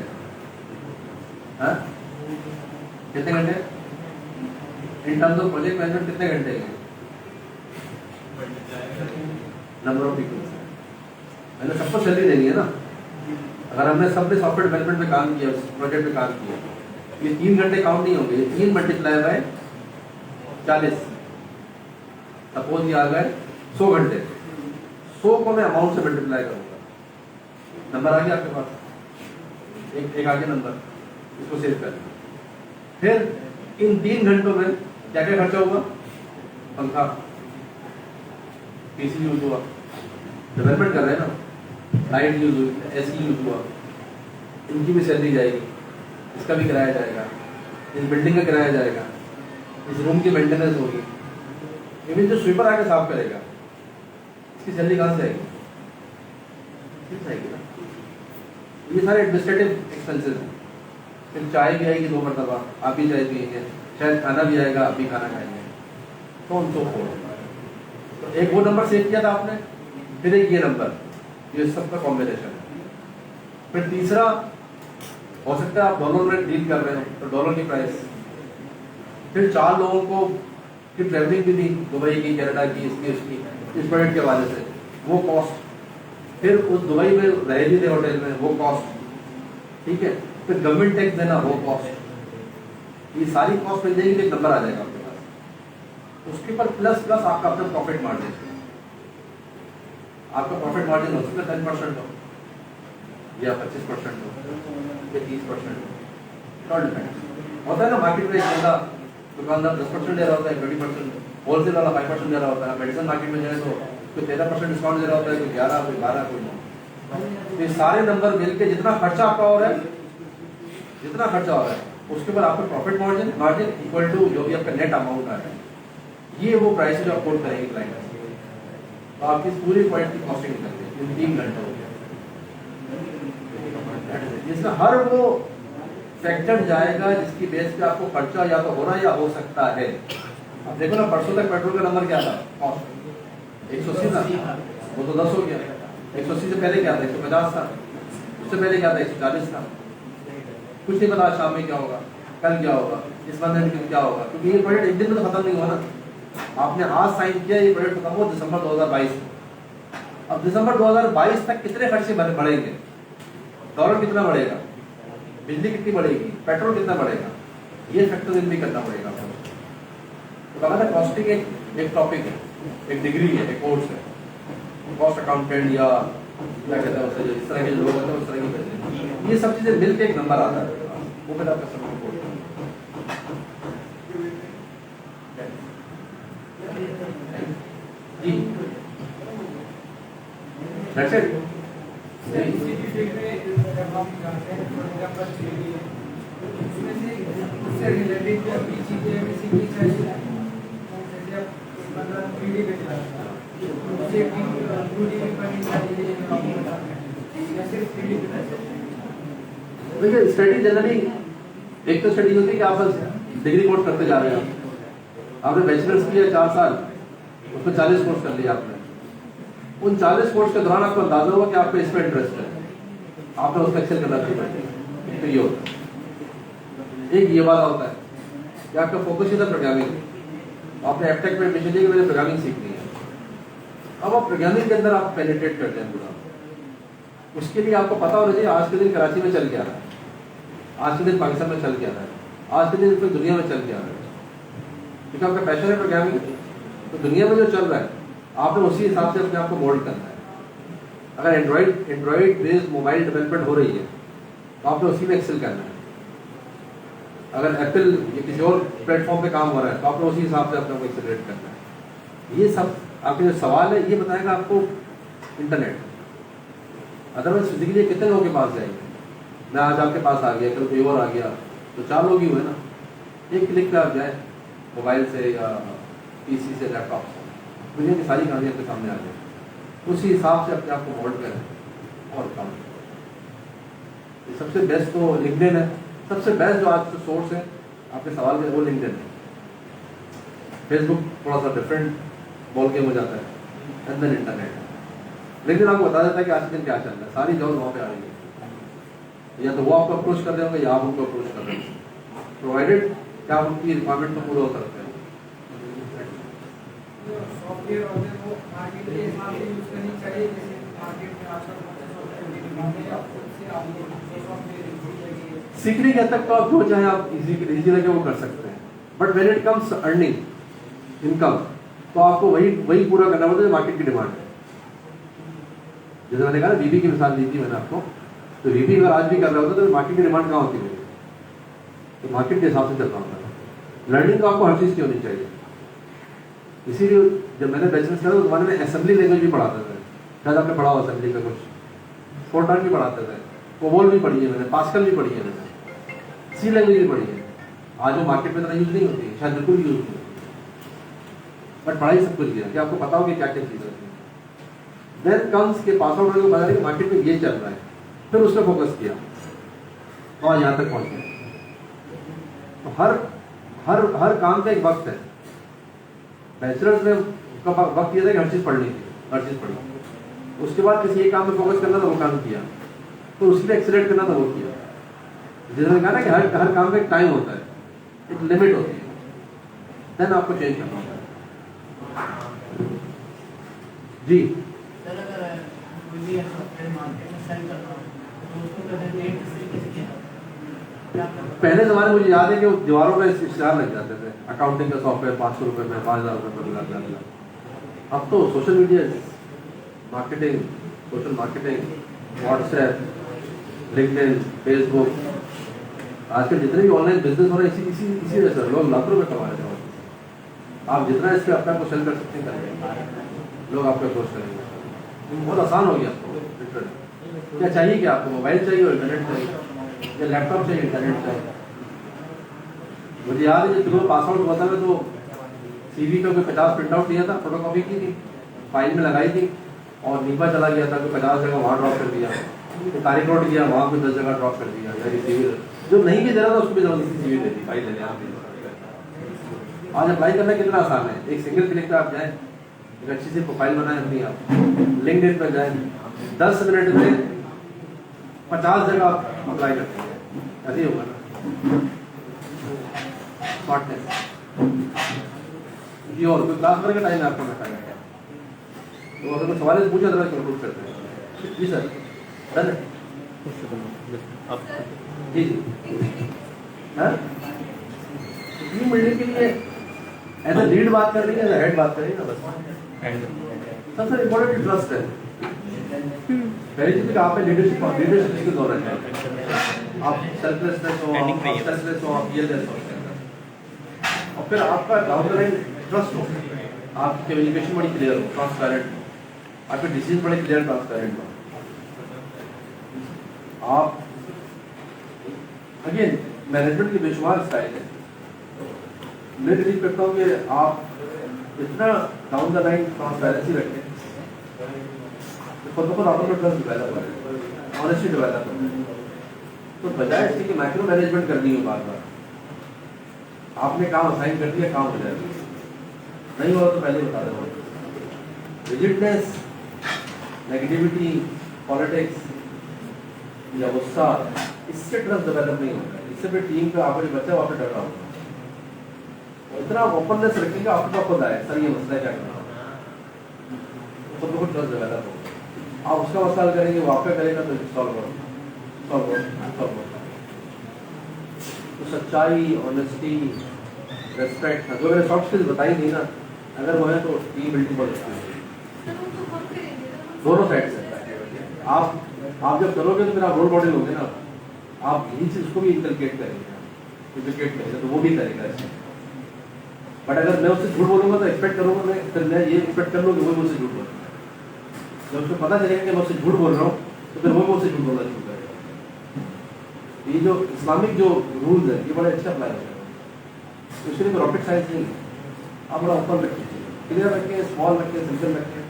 हैं? कितने घंटे in terms of project management? कितने घंटे हैं? Number of people. मैंने सबको सैलरी देनी है ना। अगर हमने सबने सॉफ्टवेयर डेवलपमेंट में काम किया, प्रोजेक्ट में काम किया, ये 3 घंटे काउंट नहीं होंगे। ये 3 मल्टीप्लाई बाय 40, सपोज ये आ गए 100 घंटे। 100 को मैं अमाउंट से मल्टीप्लाई करूंगा, नंबर आ गया आपके पास। एक आगे नंबर, इसको सेव कर। फिर इन 3 घंटों में क्या क्या खर्चा होगा? पंखा, पीसी यूज हुआ, डेवलपमेंट कर रहे हैं ना, लाइट यूज हुई, एसी यूज हुआ, इनकी भी सैलरी जाएगी, इसका भी किराया जाएगा, इस बिल्डिंग का किराया जाएगा, इस रूम की मेंटेनेंस होगी, इवन जो स्वीपर आके साफ करेगा इसकी सैलरी कहाँ से आएगी? ना, ये सारे एडमिनिस्ट्रेटिव एक्सपेंसेस हैं। फिर चाय भी आएगी 2 मरतबा, आप भी चाय पिएंगे, शायद खाना भी आएगा, आप भी खाना खाएंगे, तो उनको तो एक वो नंबर सेव किया था आपने, फिर एक ये नंबर, ये सबका कॉम्बिनेशन है। फिर तीसरा हो सकता है आप डॉलर में डील कर रहे हो तो डॉलर की प्राइस, फिर 4 लोगों को की ट्रैवलिंग भी दी, दुबई की, कनाडा की, इसकी उसकी, इस प्रोजेक्ट के हवाले से वो कॉस्ट, फिर उस दुबई में रह भी थे होटल में वो कॉस्ट, ठीक है, फिर गवर्नमेंट टैक्स देना वो कॉस्ट, ये सारी कॉस्ट मिल जाएगी, एक नंबर आ जाएगा आपके पास। उसके ऊपर प्लस आपका अपना प्रॉफिट मार्जिन, आपका प्रॉफिट मार्जिन हो सकता है 10% हो या 25% हो या 30% हो, होता है ना मार्केट में। एक बंदा दुकानदार 10% दे रहा होता है, 20%, होलसेल वाला 5% दे रहा होता है, मेडिसिन मार्केट में जाए तो कोई 13% डिस्काउंट दे रहा होता है, कोई 11, कोई 12, कोई 9। ये सारे नंबर मिलके जितना खर्चा आपका हो रहा है, जितना खर्चा हो रहा है उसके बाद आपका प्रॉफिट मार्जिन इक्वल टू जो भी आपका नेट अमाउंट आ रहा है, ये वो प्राइस जो आप कोट करेंगे क्लाइंट, तो आपकी पूरी पॉइंट की कॉस्टिंग निकलती है 3 घंटे हो गया। जिसमें हर वो फैक्टर जाएगा जिसकी बेस पे आपको खर्चा या तो हो रहा है या हो सकता है। अब देखो ना, परसों तक पेट्रोल का नंबर क्या था, कॉस्ट 180 था, वो तो 10 हो गया। 180 से पहले क्या था, 150 था, उससे पहले क्या था, 140 था। कुछ नहीं पता शाम में क्या होगा, कल क्या होगा, इस मंथ में क्या होगा, क्योंकि ये प्रोजेक्ट एक दिन में तो खत्म नहीं हुआ ना। आपने आज साइन किया, ये प्रोजेक्ट खत्म हुआ दिसंबर 2022 में। अब दिसंबर 2022 तक कितने खर्चे बढ़ेंगे, डॉलर कितना बढ़ेगा, बिजली कितनी बढ़ेगी, पेट्रोल कितना बढ़ेगा, ये फैक्टर इन भी करना पड़ेगा आपको। तो कहा था कॉस्टिंग एक टॉपिक है, एक डिग्री है, एक कोर्स है, कॉस्ट अकाउंटेंट या क्या कहते हैं उसे, इस तरह के लोग होते हैं उस तरह की, ये सब चीजें मिलकर एक नंबर आता है, वो फिर आपका सब रिपोर्ट जी। That's it. उससे रिलेटेड जो भी चीजें बेसिकली चाहिए, जैसे अब 3D बेच रहा था, उससे 2D में करनी चाहिए, या सिर्फ 3D पे कर सकते हैं। देखिए स्टडी जनरली एक तो स्टडी होती है कि आप बस डिग्री कोर्स करते जा रहे हैं, आपने बैचलर्स किया 4 साल, उसमें 40 कोर्स कर लिया आपने। उन 40 कोर्स के दौरान आपको अंदाजा होगा कि आपको इसमें इंटरेस्ट है, आपने उसका एक्सेल करना शुरू कर दिया, तो ये होता है। एक ये वाला होता है कि आपका फोकस ही था प्रोग्रामिंग, आपने एप्टेक में एडमिशन लिया कि मुझे प्रोग्रामिंग सीखनी है। अब आप प्रोग्रामिंग के अंदर आप पेनिट्रेट करते हैं पूरा, उसके लिए आपको पता होना चाहिए आज के दिन कराची में चल क्या रहा है, आज के दिन पाकिस्तान में चल क्या रहा है, आज के दिन दुनिया में चल क्या रहा है। क्योंकि आपका पैशन है प्रोग्रामिंग, तो दुनिया में जो चल रहा है आपने उसी हिसाब से अपने आप को मोल्ड करना है। अगर एंड्रॉइड बेस्ड मोबाइल डेवलपमेंट हो रही है तो आपने उसी में एक्सेल करना है। अगर एप्पल या किसी और प्लेटफॉर्म पे काम हो रहा है तो आपने उसी हिसाब से अपने को एक्सेलरेट करना है। ये सब आपके जो सवाल है ये बताएगा आपको इंटरनेट। अदरवाइज फिजिकली कितने लोगों के पास जाएंगे, मैं आज आपके पास आ गया, कल कोई और आ गया, तो 4 लोग ही हुए ना। एक क्लिक पे आप जाए मोबाइल से या पीसी से, लैपटॉप से, दुनिया की सारी कहानी आपके सामने आ जाए। उसी हिसाब से अपने आप को मोल्ड करें और काम करें। सबसे बेस्ट तो लिंक्डइन है, सबसे बेस्ट जो आज सोर्स है आपके सवाल के वो लिंक्डइन है। फेसबुक थोड़ा सा डिफरेंट बॉल गेम हो जाता है, एंड देन इंटरनेट। लिंक्डइन आपको बता देता है कि आज के दिन क्या चल रहा है, सारी जॉब वहाँ पे आ रही है। या तो वो आपको अप्रोच कर रहे होंगे या आप उनको अप्रोच कर रहे होंगे, प्रोवाइडेड क्या आप उनकी रिक्वायरमेंट को पूरा करते हैं। सॉफ्टवेयर होते हैं वो मार्केट के हिसाब से यूज करनी चाहिए, जैसे मार्केट में आजकल सीखने के हद तक तो आप जो चाहे आप इजी लगे वो कर सकते हैं, but when it comes earning income तो आपको वही पूरा करना पड़ता है मार्केट की डिमांड है। जैसे मैंने कहा वीबी की मिसाल दी थी मैंने आपको, तो वीबी अगर आज भी कर रहा होता तो मार्केट की डिमांड कहाँ होती है, तो मार्केट के हिसाब से चलना होता है। लर्निंग तो आपको हर चीज़ की होनी चाहिए, इसीलिए जब मैंने बैचलर्स करा तो जमाने में असेंबली लैंग्वेज भी पढ़ाते थे, शायद आपने पढ़ा हो असेंबली का कुछ, फोर्टान भी पढ़ाते थे, कोबोल भी पढ़ी है मैंने, पास्कल भी पढ़ी है मैंने, सी लैंग्वेज भी पढ़ी है। आज वो मार्केट में इतना यूज नहीं होती है, शायद बिल्कुल यूज नहीं होती, बट पढ़ाई सब कुछ किया कि आपको पता हो कि क्या क्या चीज़ें होती है। देन कम्स के पास आउट होने के बाद मार्केट में ये चल रहा है, फिर उस पर फोकस किया और यहाँ तक पहुँचे। तो हर हर हर काम का एक वक्त है। बैचलर्स में का वक्त ये था कि हर चीज़ पढ़नी थी, हर चीज़ पढ़ी, उसके बाद किसी एक काम में फोकस करना था वो काम किया, तो उसके लिए एक्सीलेंट करना था वो किया। जिन्होंने कहा ना कि हर काम का एक टाइम होता है, एक लिमिट होती है, देन आपको चेंज करना होता है। जी सर अगर कोई भी सॉफ्टवेयर मार्केट में सेल करना हो तो उसको प्रेजेंटेट किस तरीके से किया जाता है? पहले ज़माने मुझे याद है कि वो दीवारों में इश्तिहार लग जाते थे, अकाउंटिंग का सॉफ्टवेयर 500 रुपये में, 5000 रुपये में मिला मिला। अब तो social media marketing, social marketing, WhatsApp, LinkedIn, Facebook, आजकल जितने भी ऑनलाइन बिजनेस हो रहे हैं इसी वजह से लोग लाखों रुपये कमा रहे हैं। आप जितना इस पर अपने आप को सेल कर सकते हैं करेंगे, लोग आपको अप्रोच करेंगे, बहुत आसान हो गया आपको। क्या चाहिए कि आपको मोबाइल चाहिए और इंटरनेट चाहिए, या लैपटॉप चाहिए, इंटरनेट चाहिए। मुझे याद है जब पास आउट हुआ था मैं तो CV का कोई 50 प्रिंट आउट लिया था, फोटो कॉपी की थी, फाइल में लगाई थी और नीपा चला गया था, कोई 50 जगह वहाँ ड्रॉप कर दिया, तो तारीख नोट किया वहाँ कोई 10 जगह ड्रॉप कर दिया, या CV जो नहीं भी दे रहा था उसको भी जबरदस्ती CV दे दी, फाइल लेने आप। आज अप्लाई करना कितना आसान है, एक सिंगल क्लिक पे आप जाए, एक अच्छी सी प्रोफाइल बनाए अपनी, आप लिंक्डइन पर जाए, 10 मिनट में 50 जगह आप अप्लाई करते हैं, ऐसे ही होगा ना। स्मार्टनेस जी। और कोई क्लास करने का टाइम है आपको बताया क्या? तो अगर कोई सवाल है पूछा तो कंक्लूड करते हैं। जी सर, डन है जी जी। टीम बिल्डिंग के लिए एज ए लीड बात कर रही है, एज ए हेड बात कर रही है ना, बस सबसे इम्पोर्टेंट ट्रस्ट है। पहली चीज कि आप में लीडरशिप स्किल्स होना चाहिए, आप सेल्फलेसनेस हो, आप सेल्फलेस हो, आप फीयरलेस हो, और फिर आपका डाउन द लाइन ट्रस्ट हो, आपकी कम्युनिकेशन बड़ी क्लियर हो, ट्रांसपेरेंट, आपके डिसीजन बड़े क्लियर ट्रांसपेरेंट हो। आप अगेन मैनेजमेंट के बेशुमार स्टाइल है, मैं बिलीव करता हूँ कि आप इतना डाउन द लाइन ट्रांसपेरेंसी रखें खुद खुद आपको ट्रस्ट डेवलप करें, ऑनेस्टी डेवलप करें। तो बजाय इसके कि माइक्रो मैनेजमेंट करनी हो बार बार, आपने काम असाइन कर दिया, काम हो जाएगा, नहीं हुआ तो पहले बता दें। रिजिडनेस, नेगेटिविटी, पॉलिटिक्स या गुस्सा, इससे ट्रस्ट डेवलप नहीं होगा, इससे फिर टीम का आपको जो बच्चा वहाँ पे डर रहा होगा। इतना ओपननेस रखेंगे आपको खुद आए सर ये मसला क्या करना, खुद को ट्रस्ट डेवलप होगा। आप उसका मसला करेंगे, वो आपका करेगा, तो सॉल्व हो। तो सच्चाई, ऑनेस्टी, रेस्पेक्ट, जो मैंने सॉफ्ट स्किल्स बताई थी ना, अगर वो है तो टीम बिल्डिंग बहुत अच्छी है, दोनों साइड से। आप जब करोगे तो फिर आप रोल मॉडल होंगे ना, आप यही चीज उसको भी इंकलकेट करेंगे, तो वो भी करेगा ऐसे। बट अगर मैं उससे झूठ बोलूंगा तो एक्सपेक्ट करूंगा, मैं ये एक्सपेक्ट कर लूँगा कि वो मुझसे झूठ बोल रहा है। जब उसको पता चलेगा कि मैं उससे झूठ बोल रहा हूँ तो फिर वो मुझसे झूठ बोलना शुरू करेगा। ये जो इस्लामिक जो रूल्स है ये बड़े अच्छे अप्लाई होते हैं, उसके लिए रॉकेट साइंस नहीं है। आप बड़ा ओपन रखिए, क्लियर रखें, स्मॉल रखें, सिंपल रखें।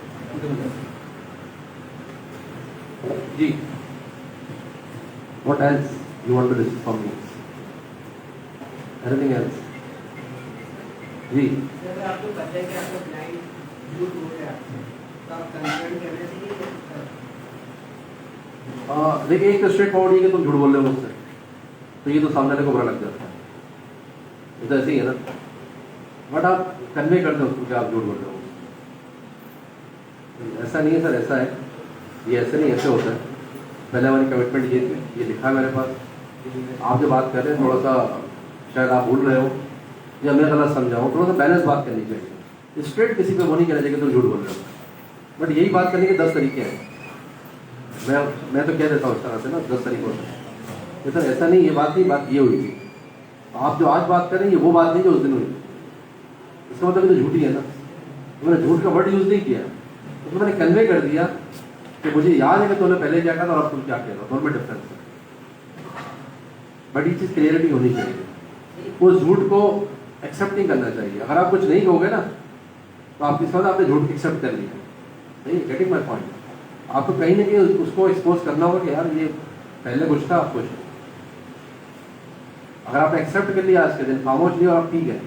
जी, what else you want to listen from me? Anything else? जी, जब आपको पता है कि आपको क्लाइंट झूठ बोल रहा है तो आप कंसर्न करने से देखिए एक स्ट्रेट फॉरवर्ड है कि तुम झूठ बोल रहे हो मुझसे, तो ये तो सामने वाले को बुरा लग जाता है, ये तो ऐसे ही है ना। बट आप कन्वे करते हो उसको कि आप झूठ बोल रहे हो, ऐसा नहीं है सर, ऐसा है, ये ऐसे नहीं, ऐसे होता है। पहले हमारी कमिटमेंट ये थी, ये लिखा है मेरे पास, आप जो बात कर रहे हैं थोड़ा सा शायद आप भूल रहे हो या मैं गलत समझा हूँ, थोड़ा सा बैलेंस बात करनी चाहिए। स्ट्रेट किसी पे वो नहीं कहना चाहिए कि तुम झूठ बोल रहे हो, बट यही बात करने के 10 तरीके हैं। मैं तो कह देता हूँ इस तरह से ना 10 तरीकों से, सर ऐसा नहीं, ये बात नहीं, बात ये हुई थी। आप जो आज बात कर रहे हैं ये वो बात नहीं जो उस दिन हुई, इसका मतलब तो झूठी है ना। मैंने झूठ का वर्ड यूज नहीं किया, तो मैंने कन्वे कर दिया कि मुझे याद है कि तुमने पहले क्या कहा था और अब तुम क्या कह रहे हो, दोनों में डिफरेंस है। बट ये चीज़ क्लियरिटी होनी चाहिए, उस झूठ को एक्सेप्ट नहीं करना चाहिए। अगर आप कुछ नहीं कहोगे ना तो आपके साथ आपने झूठ एक्सेप्ट कर लिया, नहीं गेटिंग माई पॉइंट। आपको कहीं ना कहीं उसको एक्सपोज करना होगा कि यार ये पहले कुछ था, आप कुछ। अगर आपने एक्सेप्ट कर लिया आज के दिन, खामोश नहीं और आप ठीक है,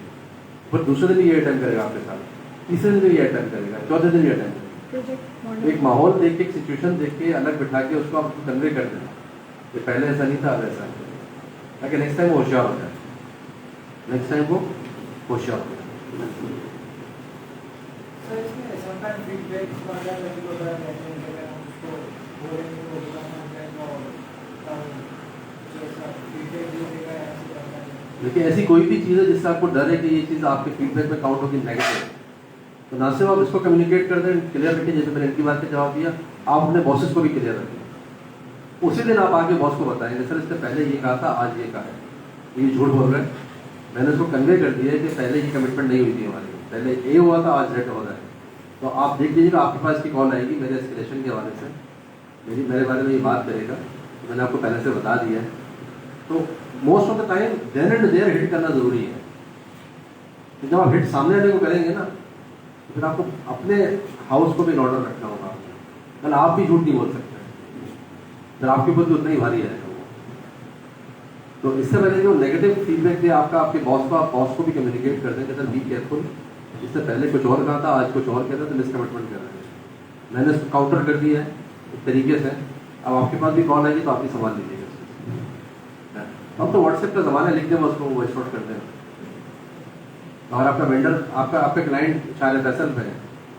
फिर दूसरे दिन भी ये अटेम्प्ट करेगा आपके साथ, तीसरे दिन भी ये अटेम्प्ट करेगा, चौथे दिन भी अटेम्प्ट करेगा। एक माहौल देख के, एक सिचुएशन देख के अलग बिठा के उसको आप कन्वे कर देना कि पहले ऐसा नहीं था, अब ऐसा है, ताकि नेक्स्ट टाइम वो होशियार हो जाए, नेक्स्ट टाइम वो होशियार हो जाए। सर इसमें समटाइम फीडबैक अगर लगी तो अगर हम उसको बोलेंगे तो बताना चाहिए और जैसा फीडबैक देगा ऐसे करना चाहिए। देखिए ऐसी कोई भी चीज़ है जिससे आपको डर है कि ये चीज़ आपके फीडबैक में काउंट होगी नेगेटिव, तो ना सिर्फ आप इसको कम्युनिकेट कर दें, क्लियर रखें, जैसे मैंने इनकी बात का जवाब दिया, आप अपने बॉसेस को भी क्लियर रखें। उसी दिन आप आगे बॉस को बताएंगे सर इससे पहले ये कहा था, आज ये कहा है, ये झूठ बोल रहे हैं। मैंने उसको कन्वे कर दिया है कि पहले ये कमिटमेंट नहीं हुई थी हमारी, पहले ए हुआ था, आज Z हो रहा है। तो आप देख लीजिएगा आपके पास की कॉल आएगी मेरे एस्केलेशन के हवाले से, मेरे बारे में ये बात करेगा, मैंने आपको पहले से बता दिया है। तो most of the time then and there hit करना जरूरी है। तो जब आप हिट सामने वाले को करेंगे ना तो फिर आपको अपने हाउस को भी इन ऑर्डर रखना होगा, कल आप भी झूठ नहीं बोल सकते, फिर आपके ऊपर भी उतना ही भारी रहेगा वो। तो इससे पहले जो नेगेटिव फीडबैक दिया आपका आपके बॉस को, आप बॉस को भी कम्युनिकेट कर दें कि सर बी केयरफुल, इससे पहले कुछ और कहा था, आज कुछ और कहता, तो मिसकमिटमेंट कर रहे हैं। मैंने इसको काउंटर कर दिया है एक तरीके से, अब आपके पास भी कॉल आएगी तो आप भी संभाल लीजिएगा। अब तो व्हाट्सएप का ज़माना, लिख दें उसको, वॉइस नोट कर दें। और आपका वेंडर, आपका क्लाइंट शायद फैसल में है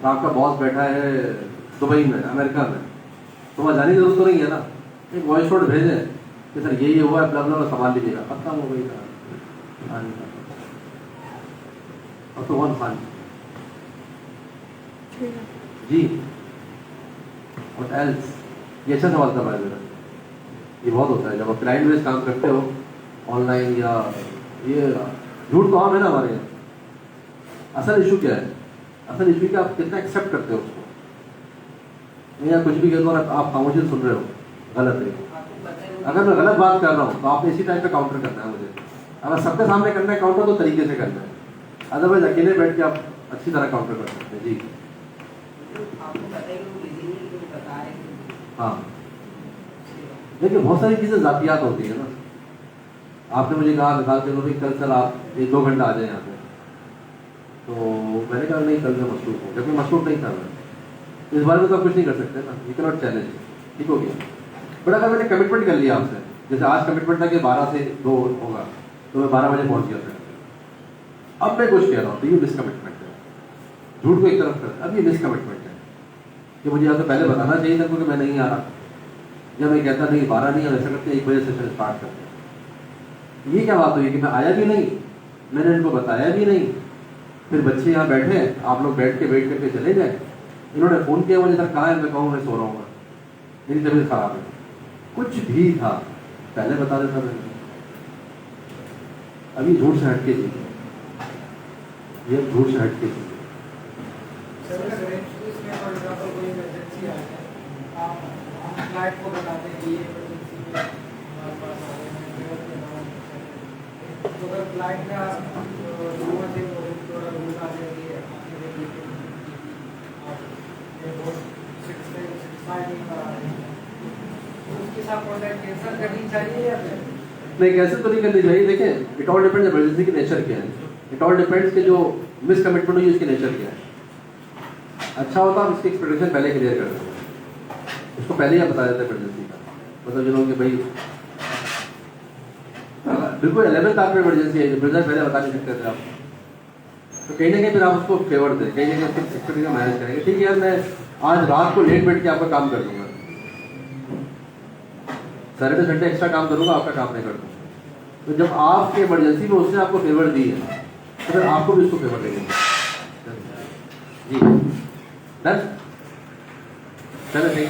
और आपका बॉस बैठा है दुबई में, अमेरिका में, तो वहाँ जाने की जरूरत तो नहीं है ना, एक वॉइस नोट भेजें कि सर ये हुआ है, ब्ला संभाल लीजिएगा, खत्म हो गई था। अब तो वन फान जी। व्हाट एल्स, ये अच्छा सवाल था भाई मेरा, ये बहुत होता है जब आप क्लाइंट बेस्ड काम करते हो ऑनलाइन, या ये झूठ तो आम है ना हमारे यहाँ। असल इशू क्या है, असल इशू क्या आप कितना एक्सेप्ट करते हो उसको। मैं या कुछ भी कह दो और आप खामोशी सुन रहे हो, गलत है। अगर मैं गलत बात कर रहा हूँ तो आपने इसी टाइम पे काउंटर करना है मुझे। अगर सबके सामने करना है काउंटर तो तरीके से करना है, अदरवाइज अकेले बैठ के आप अच्छी तरह काउंटर कर सकते हैं। जी हाँ, देखिए बहुत सारी चीज़ें जातियात होती है ना। आपने मुझे कहा मिसाल के तौर कल सर आप 1-2 घंटा आ जाए यहाँ पे, तो मैंने कहा नहीं कल मैं मसरूफ हूँ, जबकि मसरूफ नहीं था मैं। इस बारे में तो आप कुछ नहीं कर सकते ना, यू कैन नॉट चैलेंज, ठीक हो गया। बट अगर मैंने कमिटमेंट कर लिया आपसे, जैसे आज कमिटमेंट था कि 12 से 2 होगा, तो मैं 12 बजे पहुँच गया था। अब मैं कुछ कह रहा हूँ तो ये मिसकमिटमेंट है, झूठ को एक तरफ कर, अब ये मिसकमिटमेंट है कि मुझे यहाँ से पहले बताना चाहिए था क्योंकि मैं नहीं आ रहा। जब मैं कहता नहीं 12 नहीं, ऐसा करते 1 बजे सेशन स्टार्ट करते हैं। ये क्या बात हुई कि मैं आया भी नहीं, मैंने इनको बताया भी नहीं, फिर बच्चे यहाँ बैठे, आप लोग बैठ के वेट करके चले गए। इन्होंने फ़ोन किया मुझे, सर कहाँ है, मैं कहूँ मैं सो रहा हूँ, मेरी तबीयत खराब है, कुछ भी था पहले बता देता मैंने। अभी झूठ से हटके चीज़, ये झूठ से हटके चीज़। इसमें फॉर एग्जाम्पल कोई इमरजेंसी आ जाए, आप क्लाइंट को बताते हैं कि ये इमरजेंसी में हमारे पास आ रहे हैं, तो अगर क्लाइंट का थोड़ा रूल आ जाए कि आप ये बहुत सेटिस्फाई नहीं करा रहे हैं, तो उसके साथ कॉन्टैक्ट कैंसिल करनी चाहिए या फिर नहीं, कैंसिल तो नहीं करनी चाहिए। देखें, इट ऑल डिपेंड्स इमरजेंसी की नेचर क्या है, इट ऑल डिपेंड्स कि जो मिसकमिटमेंट हुई उसकी नेचर क्या है। अच्छा होता है उसकी एक्सपेक्टेशन पहले क्लियर कर दें, उसको पहले ही बता देते इमरजेंसी का, मतलब जो लोग कि भाई बिल्कुल 11th आवर में इमरजेंसी है, ब्रदर पहले बता नहीं सकते थे आप, तो कहीं ना कहीं फिर आप उसको फेवर दें, कहीं ना कहीं उसकी एक्सपेक्टेशन मैनेज करेंगे। ठीक है यार, मैं आज रात को लेट बैठ के आपका काम कर दूंगा, सैटरडे संडे एक्स्ट्रा काम करूंगा, आपका काम नहीं कर दूंगा। तो जब आपके इमरजेंसी में उसने आपको फेवर दी है तो फिर आपको भी उसको फेवर देंगे। जी डन, चलो ठीक।